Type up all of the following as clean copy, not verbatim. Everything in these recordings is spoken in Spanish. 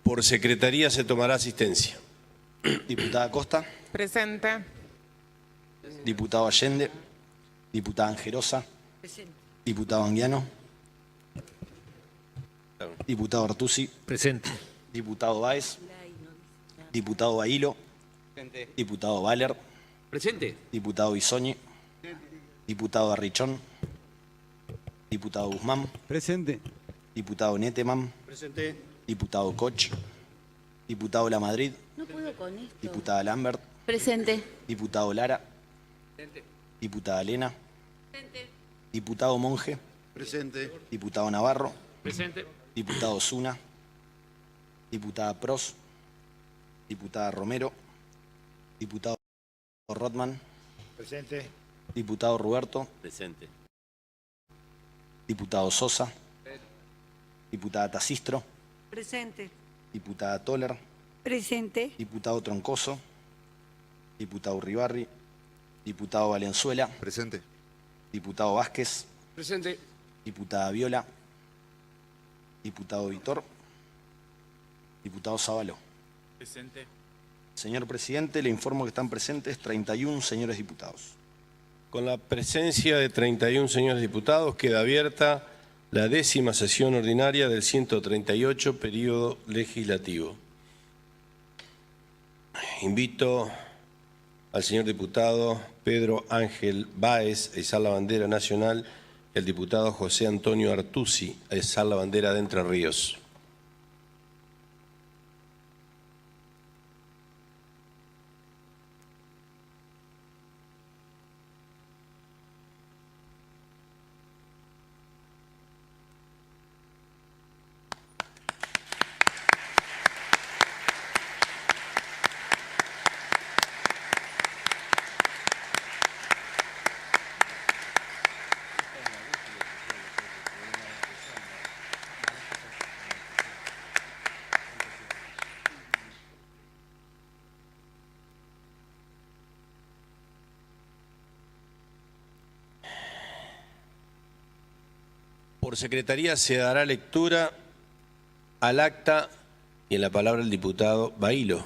Por secretaría se tomará asistencia. Diputada Costa. Presente. Diputado Allende. Diputada Angerosa. Presente. Diputado Anguiano. Diputado Artusi. Presente. Diputado Báez. Diputado Bailo. Presente. Diputado Valer. Presente. Diputado Bisogni. Diputado Arrichón. Diputado Guzmán. Presente. Diputado Neteman. Presente. Diputado Koch. Diputado Lamadrid. No puedo con esto. Diputada Lambert. Presente. Diputado Lara. Presente. Diputada Elena. Presente. Diputado Monge. Presente. Diputado Navarro. Presente. Diputado Zuna. Diputada Pros. Diputada Romero. Diputado Rotman. Presente. Diputado Ruberto. Presente. Diputado Sosa. Diputada Tacistro. Presente. Diputada Toller. Presente. Diputado Troncoso. Diputado Uribarri. Diputado Valenzuela. Presente. Diputado Vázquez. Presente. Diputada Viola. Diputado Vitor. Diputado Zavaló. Presente. Señor presidente, le informo que están presentes 31 señores diputados. Con la presencia de 31 señores diputados, queda abierta la 10ª sesión ordinaria del 138 periodo legislativo. Invito al señor diputado Pedro Ángel Báez a izar la bandera nacional y al diputado José Antonio Artusi a izar la bandera de Entre Ríos. Por secretaría se dará lectura al acta y en la palabra el diputado Bailo.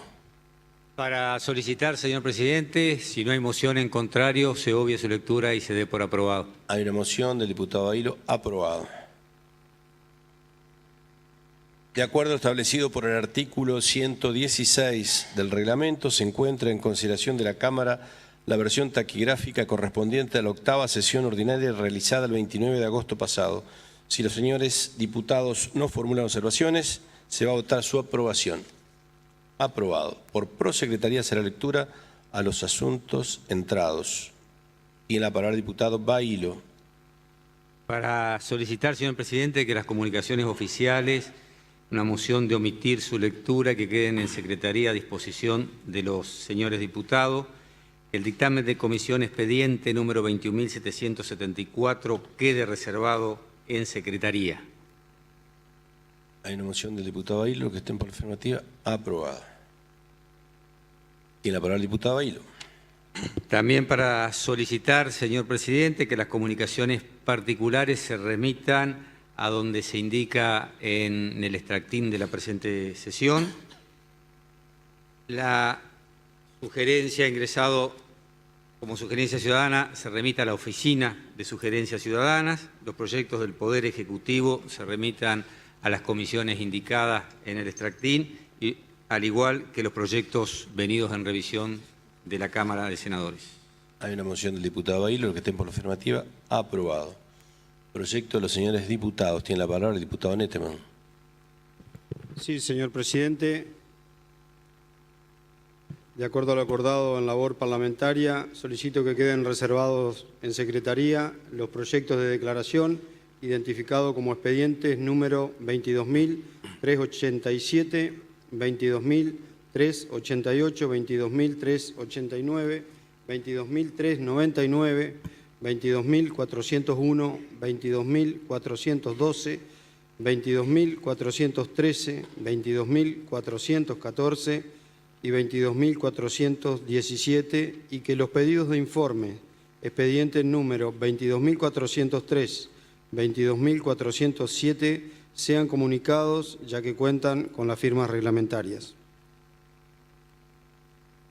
Para solicitar, señor presidente, si no hay moción en contrario, se obvie su lectura y se dé por aprobado. Hay una moción del diputado Bailo, aprobado. De acuerdo a lo establecido por el artículo 116 del reglamento, se encuentra en consideración de la Cámara la versión taquigráfica correspondiente a la 8ª sesión ordinaria realizada el 29 de agosto pasado. Si los señores diputados no formulan observaciones, se va a votar su aprobación. Aprobado. Por prosecretaría será lectura a los asuntos entrados. Y en la palabra el diputado Bailo. Para solicitar, señor presidente, que las comunicaciones oficiales, una moción de omitir su lectura, que queden en secretaría a disposición de los señores diputados. El dictamen de comisión expediente número 21.774 quede reservado en secretaría. Hay una moción del diputado Bailo que estén por afirmativa, aprobada. Y en la palabra el diputado Bailo. También para solicitar, señor presidente, que las comunicaciones particulares se remitan a donde se indica en el extractín de la presente sesión. La sugerencia ingresado como sugerencia ciudadana se remita a la Oficina de Sugerencias Ciudadanas. Los proyectos del Poder Ejecutivo se remitan a las comisiones indicadas en el extractín, y al igual que los proyectos venidos en revisión de la Cámara de Senadores. Hay una moción del diputado Bailo que estén por la afirmativa, aprobado. Proyecto de los señores diputados. Tiene la palabra el diputado Neteman. Sí, señor presidente. De acuerdo a lo acordado en labor parlamentaria, solicito que queden reservados en secretaría los proyectos de declaración identificados como expedientes número 22.387, 22.388, 22.389, 22.399, 22.401, 22.412, 22.413, 22.414 y 22.417, y que los pedidos de informe, expediente número 22.403, 22.407, sean comunicados, ya que cuentan con las firmas reglamentarias.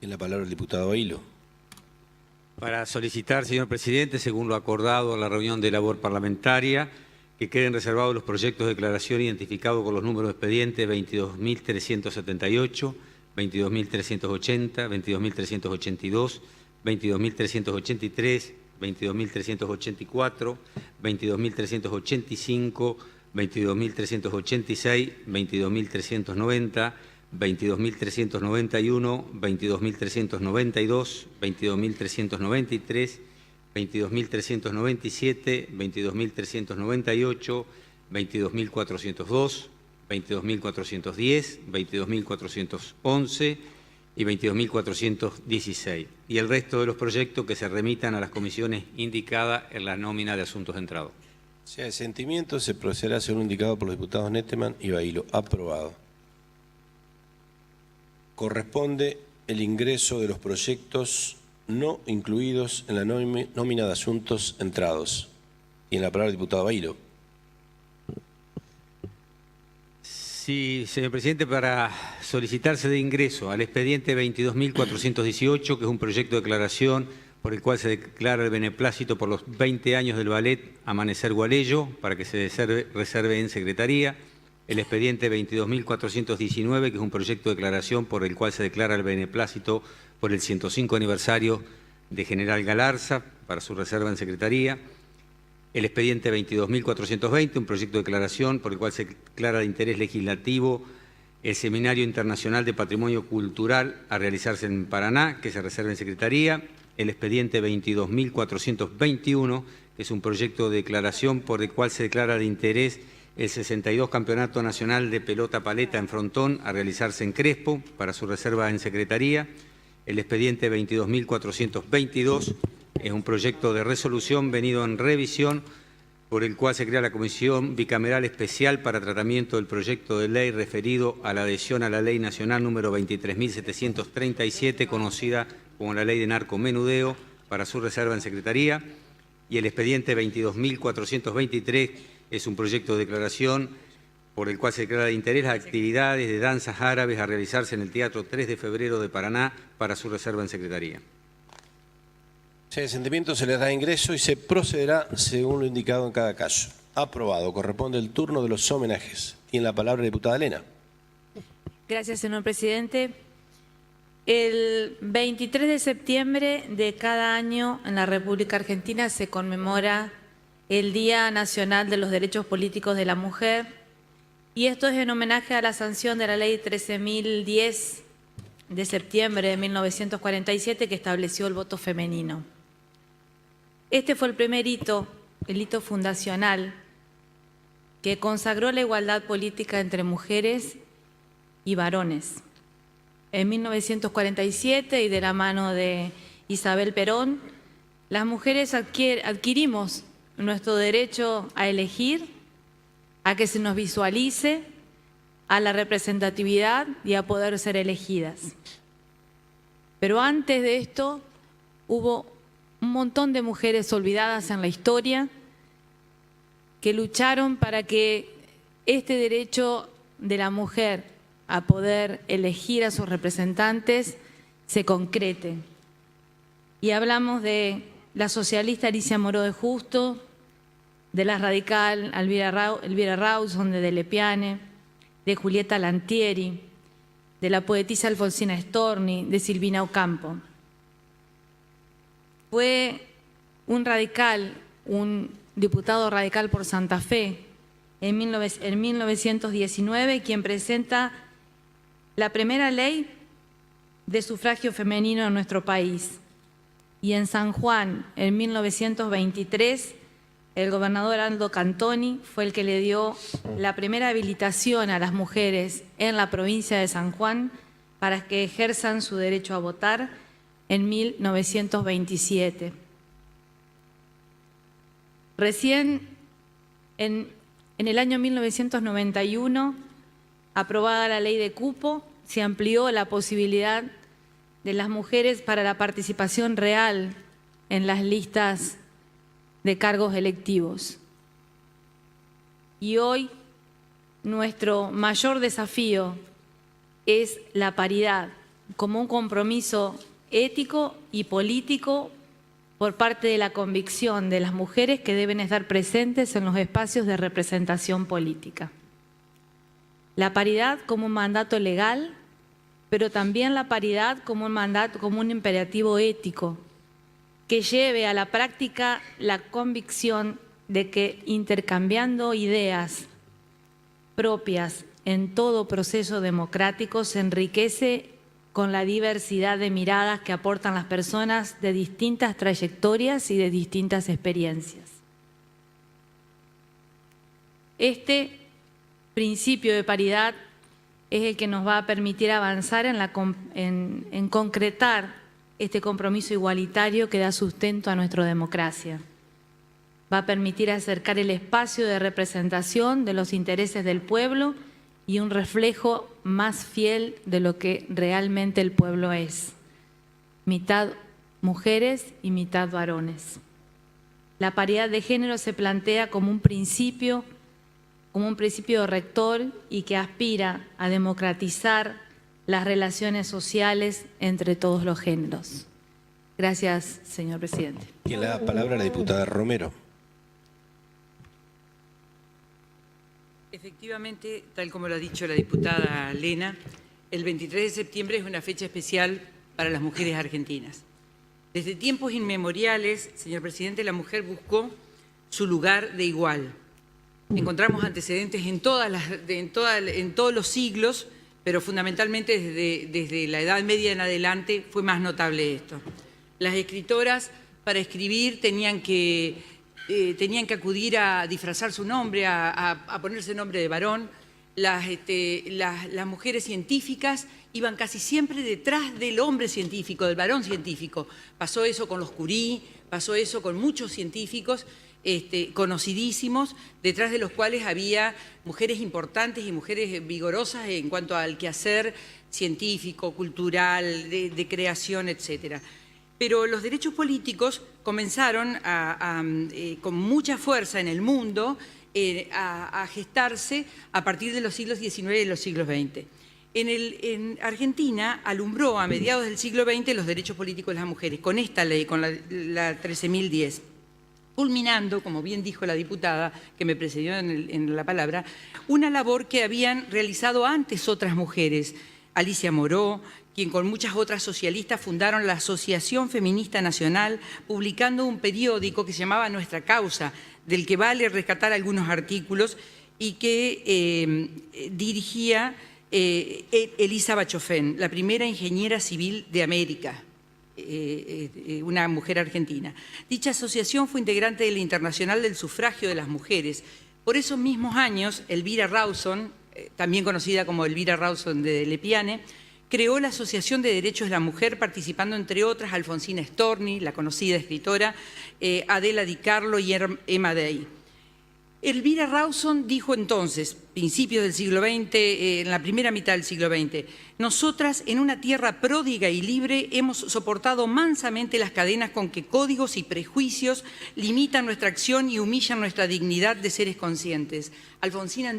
En la palabra el diputado Bahilo. Para solicitar, señor presidente, según lo acordado en la reunión de labor parlamentaria, que queden reservados los proyectos de declaración identificados con los números de expediente 22.378, 22.380, 22.382, 22.383, 22.384, 22.385, 22.386, 22.390, 22.391, 22.392, 22.393, 22.397, 22.398, 22.402, 22.410, 22.411 y 22.416. Y el resto de los proyectos que se remitan a las comisiones indicadas en la nómina de asuntos de entrado. Si hay sentimiento, se procederá según indicado por los diputados Nettemann y Bahilo. Aprobado. Corresponde el ingreso de los proyectos no incluidos en la nómina de asuntos entrados. Y en la palabra el diputado Bahilo. Sí, señor presidente, para solicitarse de ingreso al expediente 22.418, que es un proyecto de declaración por el cual se declara el beneplácito por los 20 años del ballet Amanecer Gualeyo, para que se reserve en secretaría. El expediente 22.419, que es un proyecto de declaración por el cual se declara el beneplácito por el 105 aniversario de General Galarza, para su reserva en secretaría. El expediente 22.420, un proyecto de declaración por el cual se declara de interés legislativo el Seminario Internacional de Patrimonio Cultural a realizarse en Paraná, que se reserva en secretaría. El expediente 22.421, que es un proyecto de declaración por el cual se declara de interés el 62 Campeonato Nacional de Pelota Paleta en Frontón a realizarse en Crespo, para su reserva en secretaría. El expediente 22.422 es un proyecto de resolución venido en revisión por el cual se crea la Comisión Bicameral Especial para tratamiento del proyecto de ley referido a la adhesión a la Ley Nacional número 23.737, conocida como la Ley de Narcomenudeo, para su reserva en secretaría. Y el expediente 22.423 es un proyecto de declaración por el cual se declara de interés las actividades de danzas árabes a realizarse en el Teatro 3 de Febrero de Paraná, para su reserva en secretaría. Si hay sentimiento, se les da ingreso y se procederá según lo indicado en cada caso. Aprobado. Corresponde el turno de los homenajes. Tiene la palabra la diputada Elena. Gracias, señor presidente. El 23 de septiembre de cada año en la República Argentina se conmemora el Día Nacional de los Derechos Políticos de la Mujer, y esto es en homenaje a la sanción de la Ley 13.010 de septiembre de 1947, que estableció el voto femenino. Este fue el primer hito, el hito fundacional, que consagró la igualdad política entre mujeres y varones. En 1947, y de la mano de Isabel Perón, las mujeres adquirimos nuestro derecho a elegir, a que se nos visualice, a la representatividad y a poder ser elegidas. Pero antes de esto hubo un montón de mujeres olvidadas en la historia que lucharon para que este derecho de la mujer a poder elegir a sus representantes se concrete. Y hablamos de la socialista Alicia Moró de Justo, de la radical Elvira Rawson de Delepiane, de Julieta Lantieri, de la poetisa Alfonsina Storni, de Silvina Ocampo. Fue un radical, un diputado radical por Santa Fe, en 1919, quien presenta la primera ley de sufragio femenino en nuestro país. Y en San Juan, en 1923, el gobernador Aldo Cantoni fue el que le dio la primera habilitación a las mujeres en la provincia de San Juan para que ejerzan su derecho a votar en 1927. Recién en el año 1991, aprobada la ley de cupo, se amplió la posibilidad de las mujeres para la participación real en las listas de cargos electivos. Y hoy nuestro mayor desafío es la paridad como un compromiso ético y político por parte de la convicción de las mujeres que deben estar presentes en los espacios de representación política. La paridad como un mandato legal, pero también la paridad como un mandato, como un imperativo ético, que lleve a la práctica la convicción de que intercambiando ideas propias en todo proceso democrático se enriquece con la diversidad de miradas que aportan las personas de distintas trayectorias y de distintas experiencias. Este principio de paridad es el que nos va a permitir avanzar en concretar este compromiso igualitario que da sustento a nuestra democracia. Va a permitir acercar el espacio de representación de los intereses del pueblo y un reflejo más fiel de lo que realmente el pueblo es. Mitad mujeres y mitad varones. La paridad de género se plantea como un principio rector y que aspira a democratizar las relaciones sociales entre todos los géneros. Gracias, señor presidente. Tiene la palabra la diputada Romero. Efectivamente, tal como lo ha dicho la diputada Lena, el 23 de septiembre es una fecha especial para las mujeres argentinas. Desde tiempos inmemoriales, señor presidente, la mujer buscó su lugar de igual. Encontramos antecedentes en todos los siglos, pero fundamentalmente desde la Edad Media en adelante fue más notable esto. Las escritoras, para escribir, tenían que acudir a disfrazar su nombre, a ponerse nombre de varón. Las mujeres científicas iban casi siempre detrás del hombre científico, del varón científico. Pasó eso con los Curie, pasó eso con muchos científicos conocidísimos, detrás de los cuales había mujeres importantes y mujeres vigorosas en cuanto al quehacer científico, cultural, de creación, etcétera. Pero los derechos políticos comenzaron con mucha fuerza en el mundo a gestarse a partir de los siglos XIX y los siglos XX. En Argentina alumbró a mediados del siglo XX los derechos políticos de las mujeres, con esta ley, con la 13.010, culminando, como bien dijo la diputada que me precedió en la palabra, una labor que habían realizado antes otras mujeres. Alicia Moró, quien con muchas otras socialistas fundaron la Asociación Feminista Nacional, publicando un periódico que se llamaba Nuestra Causa, del que vale rescatar algunos artículos y que dirigía Elisa Bachofén, la primera ingeniera civil de América, una mujer argentina. Dicha asociación fue integrante de la Internacional del Sufragio de las Mujeres. Por esos mismos años, Elvira Rawson, también conocida como Elvira Rawson de Lepiane, creó la Asociación de Derechos de la Mujer, participando entre otras Alfonsina Storni, la conocida escritora, Adela Di Carlo y Emma Day. Elvira Rawson dijo entonces, principios del siglo XX, en la primera mitad del siglo XX, nosotras en una tierra pródiga y libre hemos soportado mansamente las cadenas con que códigos y prejuicios limitan nuestra acción y humillan nuestra dignidad de seres conscientes. Alfonsina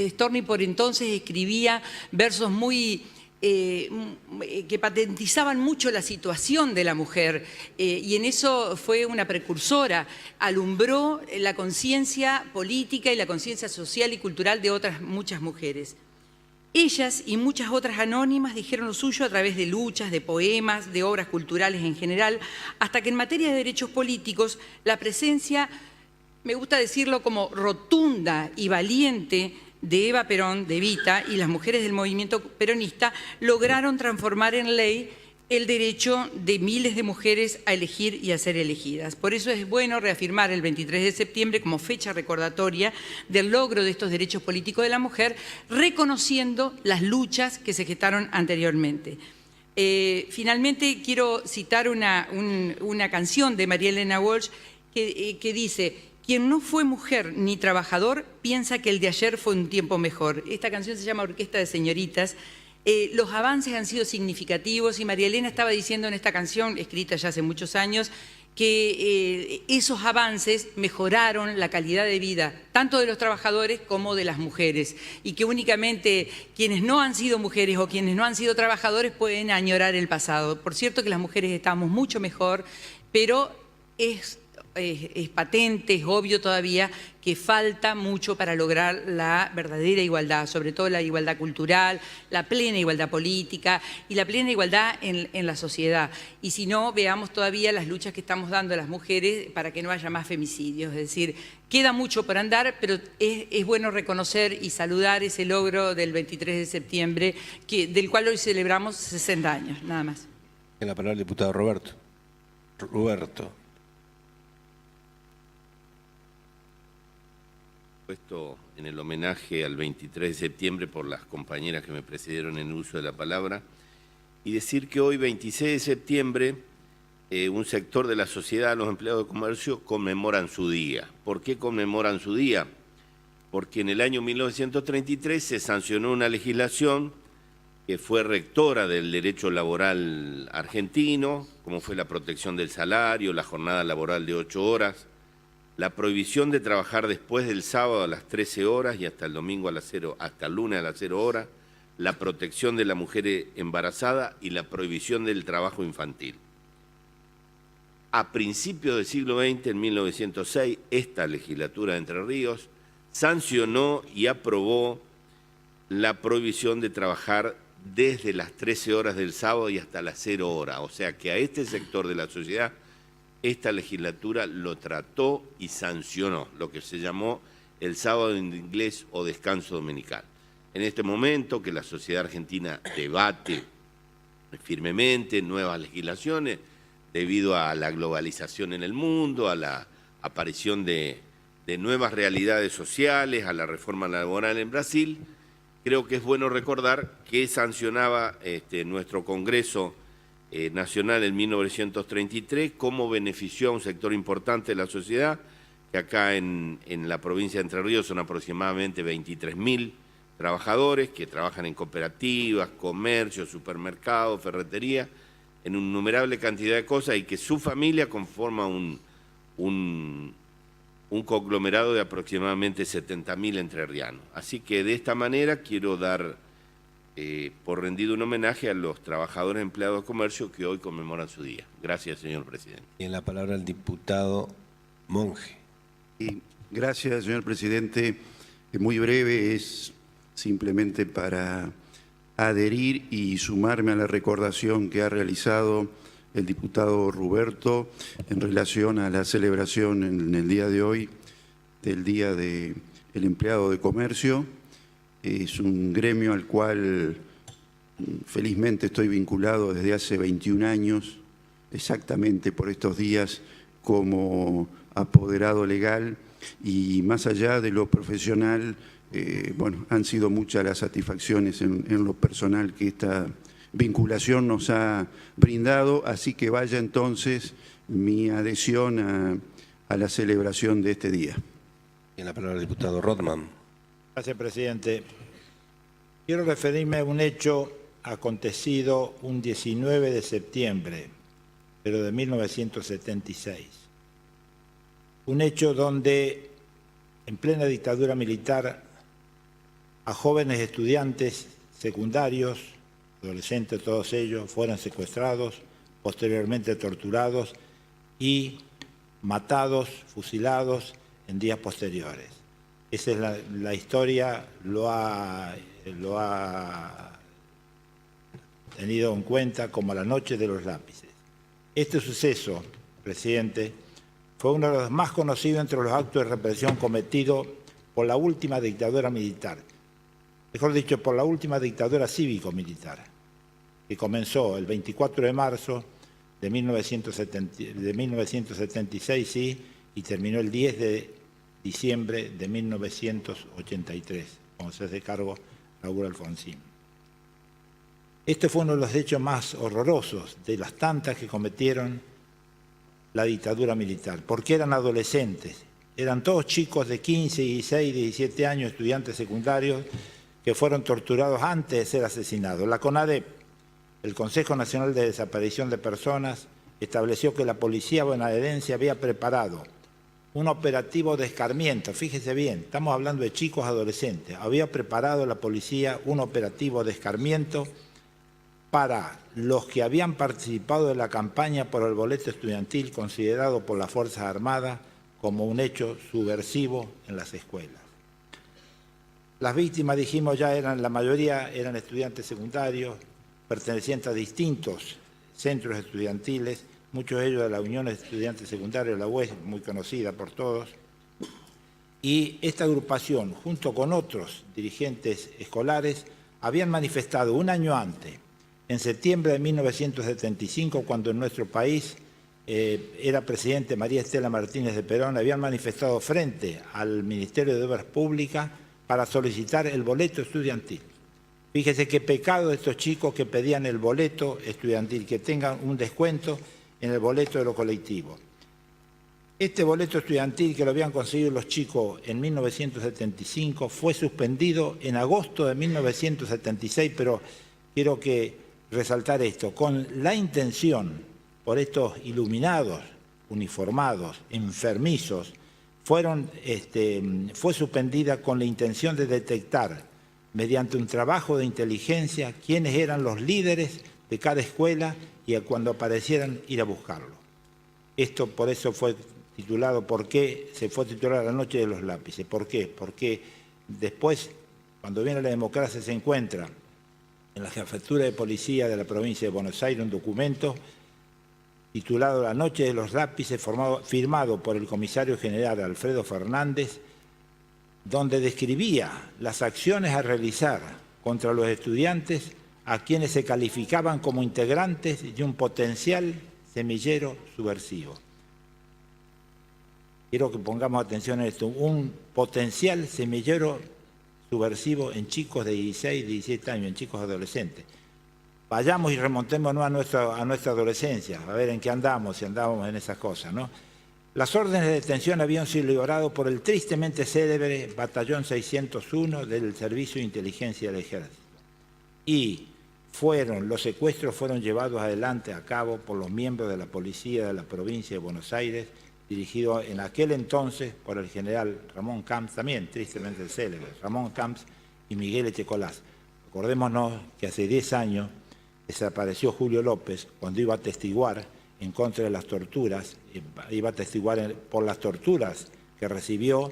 Storni por entonces escribía versos muy que patentizaban mucho la situación de la mujer y en eso fue una precursora, alumbró la conciencia política y la conciencia social y cultural de otras muchas mujeres. Ellas y muchas otras anónimas dijeron lo suyo a través de luchas, de poemas, de obras culturales en general, hasta que en materia de derechos políticos la presencia, me gusta decirlo como rotunda y valiente, de Eva Perón, de Evita, y las mujeres del movimiento peronista lograron transformar en ley el derecho de miles de mujeres a elegir y a ser elegidas. Por eso es bueno reafirmar el 23 de septiembre como fecha recordatoria del logro de estos derechos políticos de la mujer, reconociendo las luchas que se gestaron anteriormente. Finalmente, quiero citar una canción de María Elena Walsh que dice: quien no fue mujer ni trabajador piensa que el de ayer fue un tiempo mejor. Esta canción se llama Orquesta de Señoritas Los avances han sido significativos y María Elena estaba diciendo en esta canción, escrita ya hace muchos años, que esos avances mejoraron la calidad de vida, tanto de los trabajadores como de las mujeres, y que únicamente quienes no han sido mujeres o quienes no han sido trabajadores pueden añorar el pasado. Por cierto que las mujeres estamos mucho mejor, pero es patente, es obvio todavía que falta mucho para lograr la verdadera igualdad, sobre todo la igualdad cultural, la plena igualdad política y la plena igualdad en la sociedad. Y si no, veamos todavía las luchas que estamos dando a las mujeres para que no haya más femicidios. Es decir, queda mucho por andar, pero es bueno reconocer y saludar ese logro del 23 de septiembre, del cual hoy celebramos 60 años, nada más. En la palabra el diputado Roberto. Puesto en el homenaje al 23 de septiembre por las compañeras que me precedieron en el uso de la palabra, y decir que hoy, 26 de septiembre, un sector de la sociedad, los empleados de comercio, conmemoran su día. ¿Por qué conmemoran su día? Porque en el año 1933 se sancionó una legislación que fue rectora del derecho laboral argentino, como fue la protección del salario, la jornada laboral de 8 horas, la prohibición de trabajar después del sábado a las 13 horas y hasta el domingo hasta el lunes a las 0 horas, la protección de la mujer embarazada y la prohibición del trabajo infantil. A principios del siglo XX, en 1906, esta legislatura de Entre Ríos sancionó y aprobó la prohibición de trabajar desde las 13 horas del sábado y hasta las 0 horas. O sea que a este sector de la sociedad esta legislatura lo trató y sancionó, lo que se llamó el sábado en inglés o descanso dominical. En este momento que la sociedad argentina debate firmemente nuevas legislaciones debido a la globalización en el mundo, a la aparición de nuevas realidades sociales, a la reforma laboral en Brasil, creo que es bueno recordar que sancionaba nuestro Congreso Nacional en 1933, cómo benefició a un sector importante de la sociedad, que acá en la provincia de Entre Ríos son aproximadamente 23.000 trabajadores que trabajan en cooperativas, comercios, supermercados, ferretería, en una innumerable cantidad de cosas y que su familia conforma un conglomerado de aproximadamente 70.000 entrerrianos. Así que de esta manera quiero dar por rendido un homenaje a los trabajadores empleados de comercio que hoy conmemoran su día. Gracias, señor presidente. Y en la palabra el diputado Monge. Gracias, señor presidente. Muy breve, es simplemente para adherir y sumarme a la recordación que ha realizado el diputado Roberto en relación a la celebración en el día de hoy del Día del Empleado de Comercio. Es un gremio al cual felizmente estoy vinculado desde hace 21 años, exactamente por estos días, como apoderado legal, y más allá de lo profesional, bueno, han sido muchas las satisfacciones en lo personal que esta vinculación nos ha brindado, así que vaya entonces mi adhesión a la celebración de este día. Y en la palabra el diputado Rothman. Gracias, presidente. Quiero referirme a un hecho acontecido un 19 de septiembre, pero de 1976. Un hecho donde, en plena dictadura militar, a jóvenes estudiantes secundarios, adolescentes todos ellos, fueron secuestrados, posteriormente torturados y matados, fusilados en días posteriores. Esa es la historia, lo ha tenido en cuenta como la noche de los lápices. Este suceso, presidente, fue uno de los más conocidos entre los actos de represión cometidos por la última dictadura militar, mejor dicho, por la última dictadura cívico-militar, que comenzó el 24 de marzo de 1976, sí, y terminó el 10 de diciembre de 1983, cuando se hace cargo Raúl Alfonsín. Este fue uno de los hechos más horrorosos de las tantas que cometieron la dictadura militar, porque eran adolescentes, eran todos chicos de 15, 16, 17 años, estudiantes secundarios, que fueron torturados antes de ser asesinados. La CONADEP, el Consejo Nacional de Desaparición de Personas, estableció que la policía bonaerense había preparado un operativo de escarmiento. Fíjese bien, estamos hablando de chicos adolescentes. Había preparado la policía un operativo de escarmiento para los que habían participado de la campaña por el boleto estudiantil, considerado por las Fuerzas Armadas como un hecho subversivo en las escuelas. Las víctimas, dijimos ya, la mayoría eran estudiantes secundarios, pertenecientes a distintos centros estudiantiles, muchos de ellos de la Unión de Estudiantes Secundarios, la UES, muy conocida por todos. Y esta agrupación, junto con otros dirigentes escolares, habían manifestado un año antes, en septiembre de 1975, cuando en nuestro país era presidente María Estela Martínez de Perón, habían manifestado frente al Ministerio de Obras Públicas para solicitar el boleto estudiantil. Fíjese qué pecado de estos chicos que pedían el boleto estudiantil, que tengan un descuento en el boleto de los colectivos. Este boleto estudiantil que lo habían conseguido los chicos en 1975 fue suspendido en agosto de 1976, pero quiero resaltar esto, con la intención por estos iluminados, uniformados, enfermizos, fue suspendida con la intención de detectar, mediante un trabajo de inteligencia, quiénes eran los líderes de cada escuela y cuando aparecieran ir a buscarlo. Esto por eso fue titulado, ¿por qué se fue titulado La Noche de los Lápices? ¿Por qué? Porque después, cuando viene la democracia, se encuentra en la Jefatura de Policía de la provincia de Buenos Aires un documento titulado La Noche de los Lápices, firmado por el comisario general Alfredo Fernández, donde describía las acciones a realizar contra los estudiantes a quienes se calificaban como integrantes de un potencial semillero subversivo. Quiero que pongamos atención a esto, un potencial semillero subversivo en chicos de 16, 17 años, en chicos adolescentes. Vayamos y remontémonos a nuestra adolescencia, a ver en qué andamos, si andamos en esas cosas, ¿no? Las órdenes de detención habían sido liberadas por el tristemente célebre Batallón 601 del Servicio de Inteligencia del Ejército. Y los secuestros fueron llevados adelante a cabo por los miembros de la policía de la provincia de Buenos Aires, dirigido en aquel entonces por el general Ramón Camps, también tristemente célebre, Ramón Camps y Miguel Echecolás. Acordémonos que hace 10 años desapareció Julio López cuando iba a testiguar en contra de las torturas, iba a testiguar por las torturas que recibió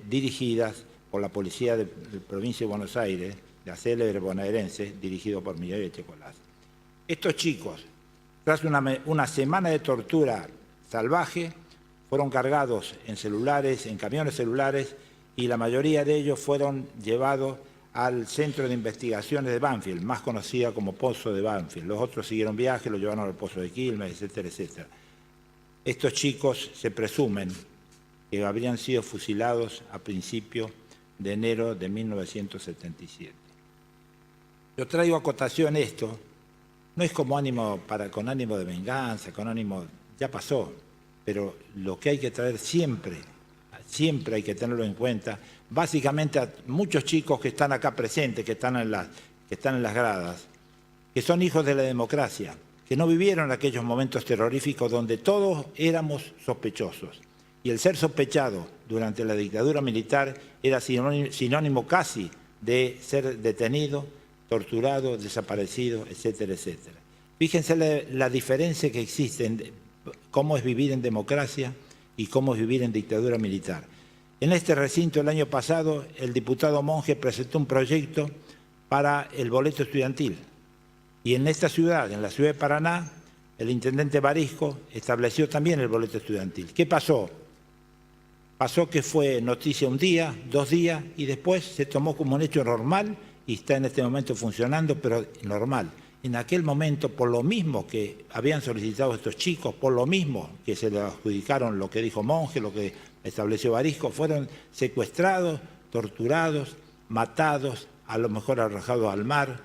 dirigidas por la policía de la provincia de Buenos Aires, la célebre bonaerense, dirigido por Miguel Echecolás. Estos chicos, tras una semana de tortura salvaje, fueron cargados en celulares, en camiones celulares, y la mayoría de ellos fueron llevados al Centro de Investigaciones de Banfield, más conocida como Pozo de Banfield. Los otros siguieron viaje, los llevaron al Pozo de Quilmes, etcétera, etcétera. Estos chicos se presumen que habrían sido fusilados a principios de enero de 1977. Yo traigo a cotación esto, no es como con ánimo de venganza, ya pasó, pero lo que hay que traer siempre hay que tenerlo en cuenta, básicamente a muchos chicos que están acá presentes, que están en las gradas, que son hijos de la democracia, que no vivieron aquellos momentos terroríficos donde todos éramos sospechosos. Y el ser sospechado durante la dictadura militar era sinónimo casi de ser detenido, torturado, desaparecido, etcétera, etcétera. Fíjense la diferencia que existe en cómo es vivir en democracia y cómo es vivir en dictadura militar. En este recinto el año pasado el diputado Monge presentó un proyecto para el boleto estudiantil. Y en esta ciudad, en la ciudad de Paraná, el intendente Barisco estableció también el boleto estudiantil. ¿Qué pasó? Pasó que fue noticia un día, 2 días, y después se tomó como un hecho normal y está en este momento funcionando, pero normal. En aquel momento, por lo mismo que habían solicitado estos chicos, por lo mismo que se le adjudicaron lo que dijo Monge, lo que estableció Barisco, fueron secuestrados, torturados, matados, a lo mejor arrojados al mar,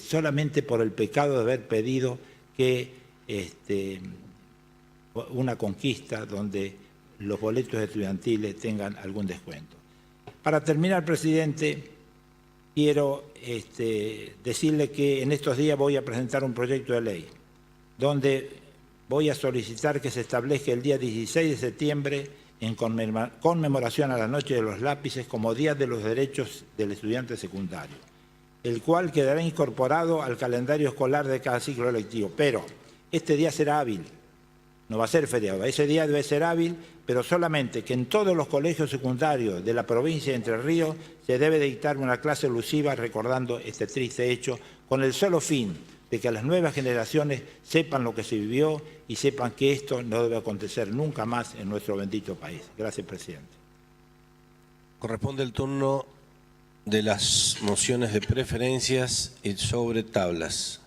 solamente por el pecado de haber pedido que una conquista donde los boletos estudiantiles tengan algún descuento. Para terminar, presidente, quiero decirle que en estos días voy a presentar un proyecto de ley donde voy a solicitar que se establezca el día 16 de septiembre en conmemoración a la Noche de los Lápices como Día de los Derechos del Estudiante Secundario, el cual quedará incorporado al calendario escolar de cada ciclo lectivo. Pero este día será hábil, no va a ser feriado. Ese día debe ser hábil, pero solamente que en todos los colegios secundarios de la provincia de Entre Ríos se debe dictar una clase alusiva recordando este triste hecho, con el solo fin de que las nuevas generaciones sepan lo que se vivió y sepan que esto no debe acontecer nunca más en nuestro bendito país. Gracias, presidente. Corresponde el turno de las mociones de preferencias y sobre tablas.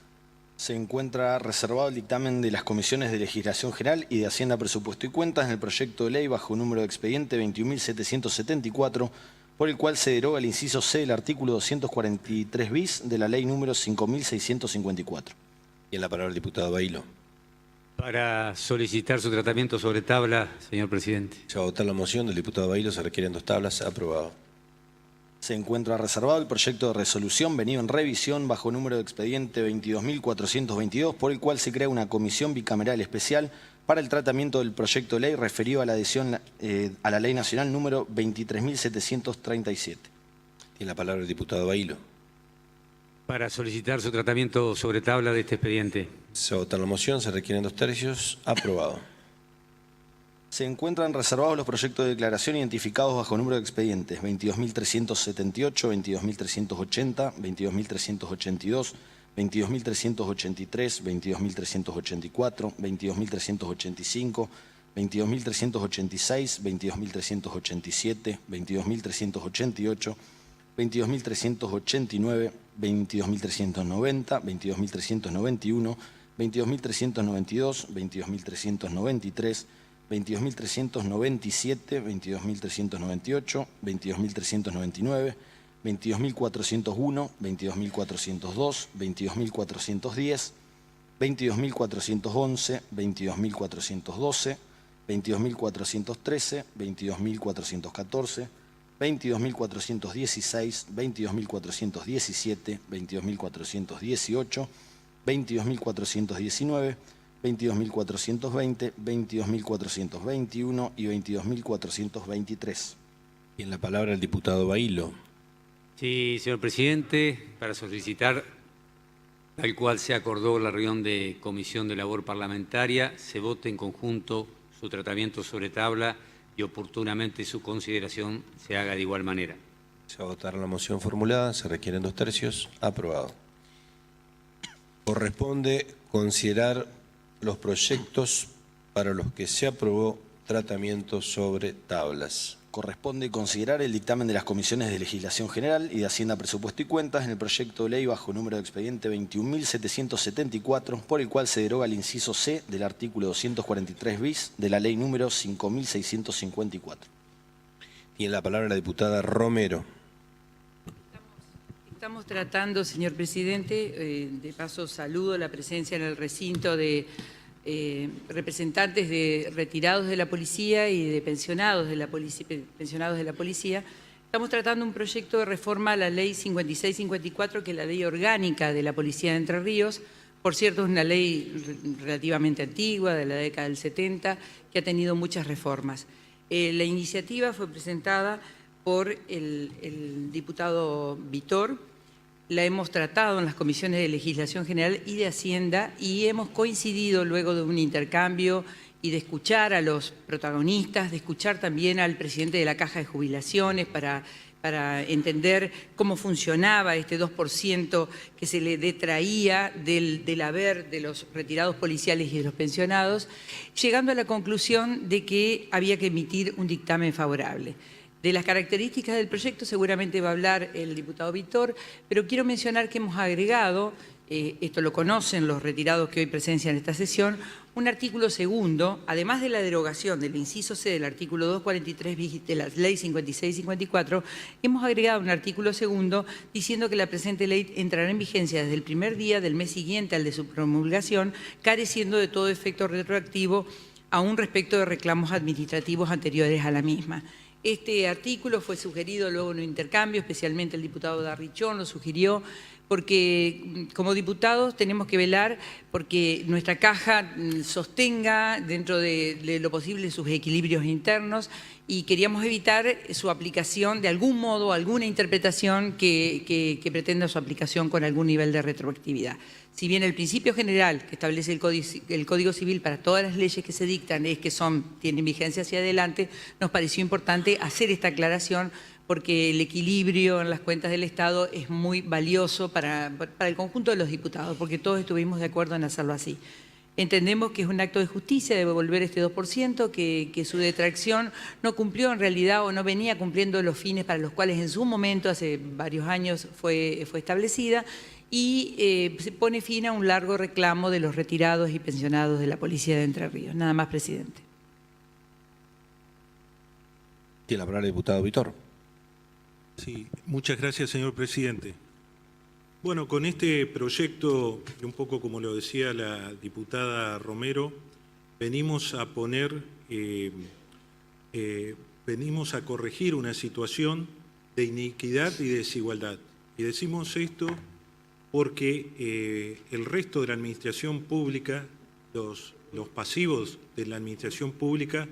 Se encuentra reservado el dictamen de las comisiones de Legislación General y de Hacienda, Presupuesto y Cuentas en el proyecto de ley bajo número de expediente 21.774, por el cual se deroga el inciso C del artículo 243 bis de la ley número 5.654. Y en la palabra el diputado Bailo. Para solicitar su tratamiento sobre tabla, señor presidente. Se va a votar la moción del diputado Bailo. Se requieren 2 tablas. Aprobado. Se encuentra reservado el proyecto de resolución venido en revisión bajo número de expediente 22.422, por el cual se crea una comisión bicameral especial para el tratamiento del proyecto de ley referido a la adhesión a la Ley Nacional número 23.737. Tiene la palabra el diputado Bailo. Para solicitar su tratamiento sobre tabla de este expediente. Se va a votar la moción. Se requieren 2/3. Aprobado. Se encuentran reservados los proyectos de declaración identificados bajo número de expedientes 22.378, 22.380, 22.382, 22.383, 22.384, 22.385, 22.386, 22.387, 22.388, 22.389, 22.390, 22.391, 22.392, 22.393, 22.397, 22.398, 22.399, 22.401, 22.402, 22.410, 22.411, 22.412, 22.413, 22.414, 22.416, 22.417, 22.418, 22.419, 22.420, 22.421 y 22.423. Y en la palabra el diputado Bailo. Sí, señor presidente, para solicitar, tal cual se acordó la reunión de Comisión de Labor Parlamentaria, se vote en conjunto su tratamiento sobre tabla y oportunamente su consideración se haga de igual manera. Se va a votar la moción formulada. Se requieren 2/3. Aprobado. Corresponde considerar los proyectos para los que se aprobó tratamiento sobre tablas. Corresponde considerar el dictamen de las comisiones de Legislación General y de Hacienda, Presupuesto y Cuentas en el proyecto de ley bajo número de expediente 21.774, por el cual se deroga el inciso C del artículo 243 bis de la ley número 5.654. Tiene la palabra la diputada Romero. Estamos tratando, señor presidente, de paso saludo la presencia en el recinto de representantes de retirados de la policía y de pensionados de la policía. Estamos tratando un proyecto de reforma a la ley 5654, que es la ley orgánica de la Policía de Entre Ríos. Por cierto, es una ley relativamente antigua, de la década del 70, que ha tenido muchas reformas. La iniciativa fue presentada por el diputado Vitor. La hemos tratado en las comisiones de Legislación General y de Hacienda y hemos coincidido luego de un intercambio y de escuchar a los protagonistas, de escuchar también al presidente de la Caja de Jubilaciones para entender cómo funcionaba este 2% que se le detraía del haber de los retirados policiales y de los pensionados, llegando a la conclusión de que había que emitir un dictamen favorable. De las características del proyecto seguramente va a hablar el diputado Vitor, pero quiero mencionar que hemos agregado, esto lo conocen los retirados que hoy presencian esta sesión, un artículo segundo, además de la derogación del inciso C del artículo 243 bis de la ley 5654, hemos agregado un artículo segundo diciendo que la presente ley entrará en vigencia desde el primer día del mes siguiente al de su promulgación, careciendo de todo efecto retroactivo aún respecto de reclamos administrativos anteriores a la misma. Este artículo fue sugerido luego en un intercambio, especialmente el diputado Darrichón lo sugirió, porque como diputados tenemos que velar porque nuestra caja sostenga dentro de lo posible sus equilibrios internos y queríamos evitar su aplicación de algún modo, alguna interpretación que pretenda su aplicación con algún nivel de retroactividad. Si bien el principio general que establece el Código Civil para todas las leyes que se dictan es que tienen vigencia hacia adelante, nos pareció importante hacer esta aclaración porque el equilibrio en las cuentas del Estado es muy valioso para el conjunto de los diputados, porque todos estuvimos de acuerdo en hacerlo así. Entendemos que es un acto de justicia devolver este 2%, que su detracción no cumplió en realidad o no venía cumpliendo los fines para los cuales en su momento, hace varios años, fue establecida, y se pone fin a un largo reclamo de los retirados y pensionados de la Policía de Entre Ríos. Nada más, presidente. Tiene la palabra el diputado Vitor. Sí, muchas gracias, señor presidente. Bueno, con este proyecto, un poco como lo decía la diputada Romero, venimos a corregir una situación de iniquidad y desigualdad. Y decimos esto porque el resto de la administración pública, los pasivos de la administración pública,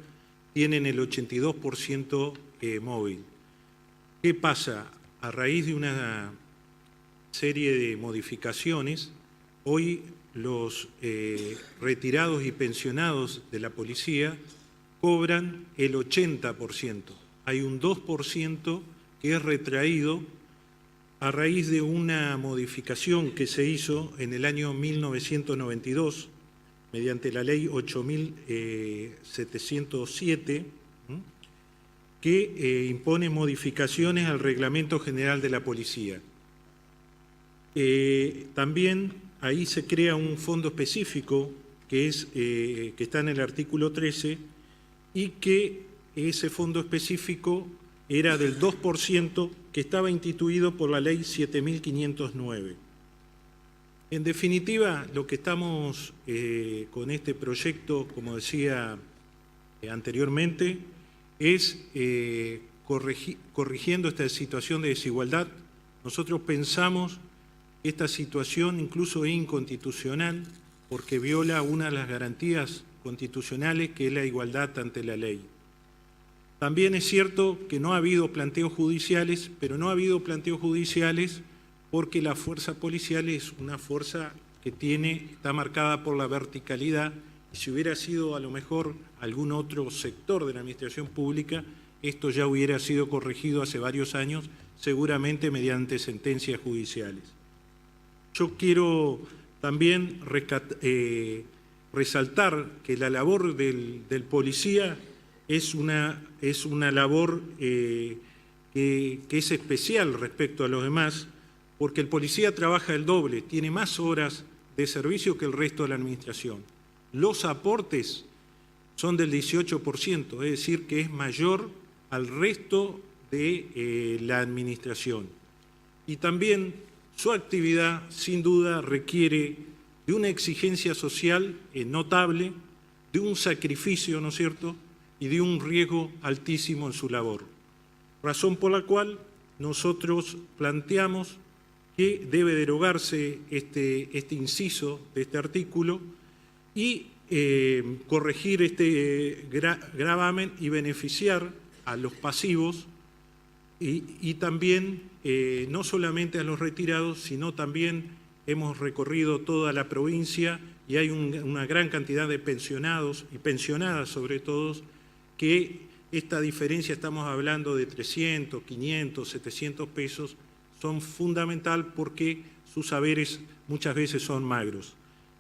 tienen el 82% móvil. ¿Qué pasa? A raíz de una serie de modificaciones, hoy los retirados y pensionados de la policía cobran el 80%. Hay un 2% que es retraído a raíz de una modificación que se hizo en el año 1992 mediante la ley 8.707, que impone modificaciones al Reglamento General de la Policía. También ahí se crea un fondo específico que está en el artículo 13 y que ese fondo específico era del 2% que estaba instituido por la ley 7.509. En definitiva, lo que estamos con este proyecto, como decía anteriormente, es corrigiendo esta situación de desigualdad. Nosotros pensamos que esta situación incluso es inconstitucional porque viola una de las garantías constitucionales que es la igualdad ante la ley. También es cierto que no ha habido planteos judiciales, pero no ha habido planteos judiciales porque la fuerza policial es una fuerza que está marcada por la verticalidad. Y si hubiera sido a lo mejor algún otro sector de la administración pública, esto ya hubiera sido corregido hace varios años, seguramente mediante sentencias judiciales. Yo quiero también resaltar que la labor del policía es una labor que es especial respecto a los demás, porque el policía trabaja el doble, tiene más horas de servicio que el resto de la administración. Los aportes son del 18%, es decir, que es mayor al resto de la administración. Y también su actividad, sin duda, requiere de una exigencia social notable, de un sacrificio, ¿no es cierto?, y de un riesgo altísimo en su labor. Razón por la cual nosotros planteamos que debe derogarse este inciso de este artículo y corregir este gravamen y beneficiar a los pasivos y también no solamente a los retirados, sino también hemos recorrido toda la provincia y hay una gran cantidad de pensionados y pensionadas sobre todo, que esta diferencia, estamos hablando de 300, 500, 700 pesos, son fundamental porque sus saberes muchas veces son magros.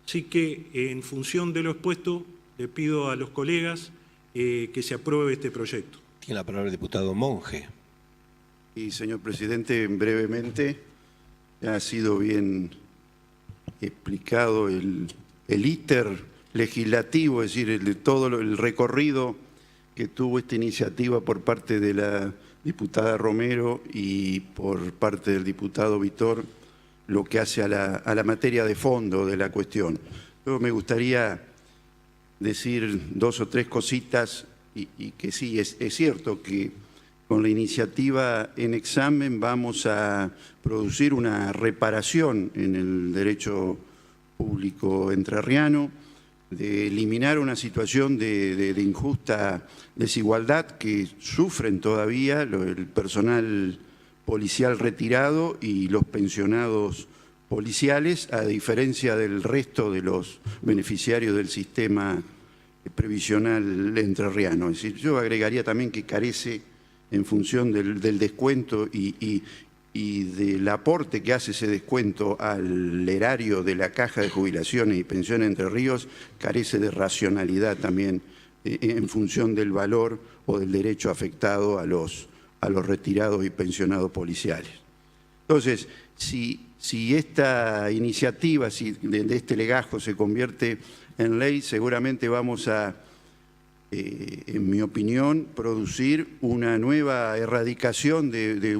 Así que, en función de lo expuesto, le pido a los colegas que se apruebe este proyecto. Tiene la palabra el diputado Monge. Y, señor presidente, brevemente, ha sido bien explicado el íter legislativo, es decir, todo el recorrido que tuvo esta iniciativa por parte de la diputada Romero y por parte del diputado Vitor, lo que hace a la materia de fondo de la cuestión. Yo me gustaría decir dos o tres cositas y que sí, es cierto que con la iniciativa en examen vamos a producir una reparación en el derecho público entrerriano, de eliminar una situación de injusta desigualdad que sufren todavía el personal policial retirado y los pensionados policiales, a diferencia del resto de los beneficiarios del sistema previsional entrerriano. Es decir, yo agregaría también que carece, en función del descuento y del aporte que hace ese descuento al erario de la Caja de Jubilaciones y Pensiones Entre Ríos, carece de racionalidad también en función del valor o del derecho afectado a los retirados y pensionados policiales. Entonces, si esta iniciativa, de este legajo se convierte en ley, seguramente vamos a, en mi opinión, producir una nueva erradicación de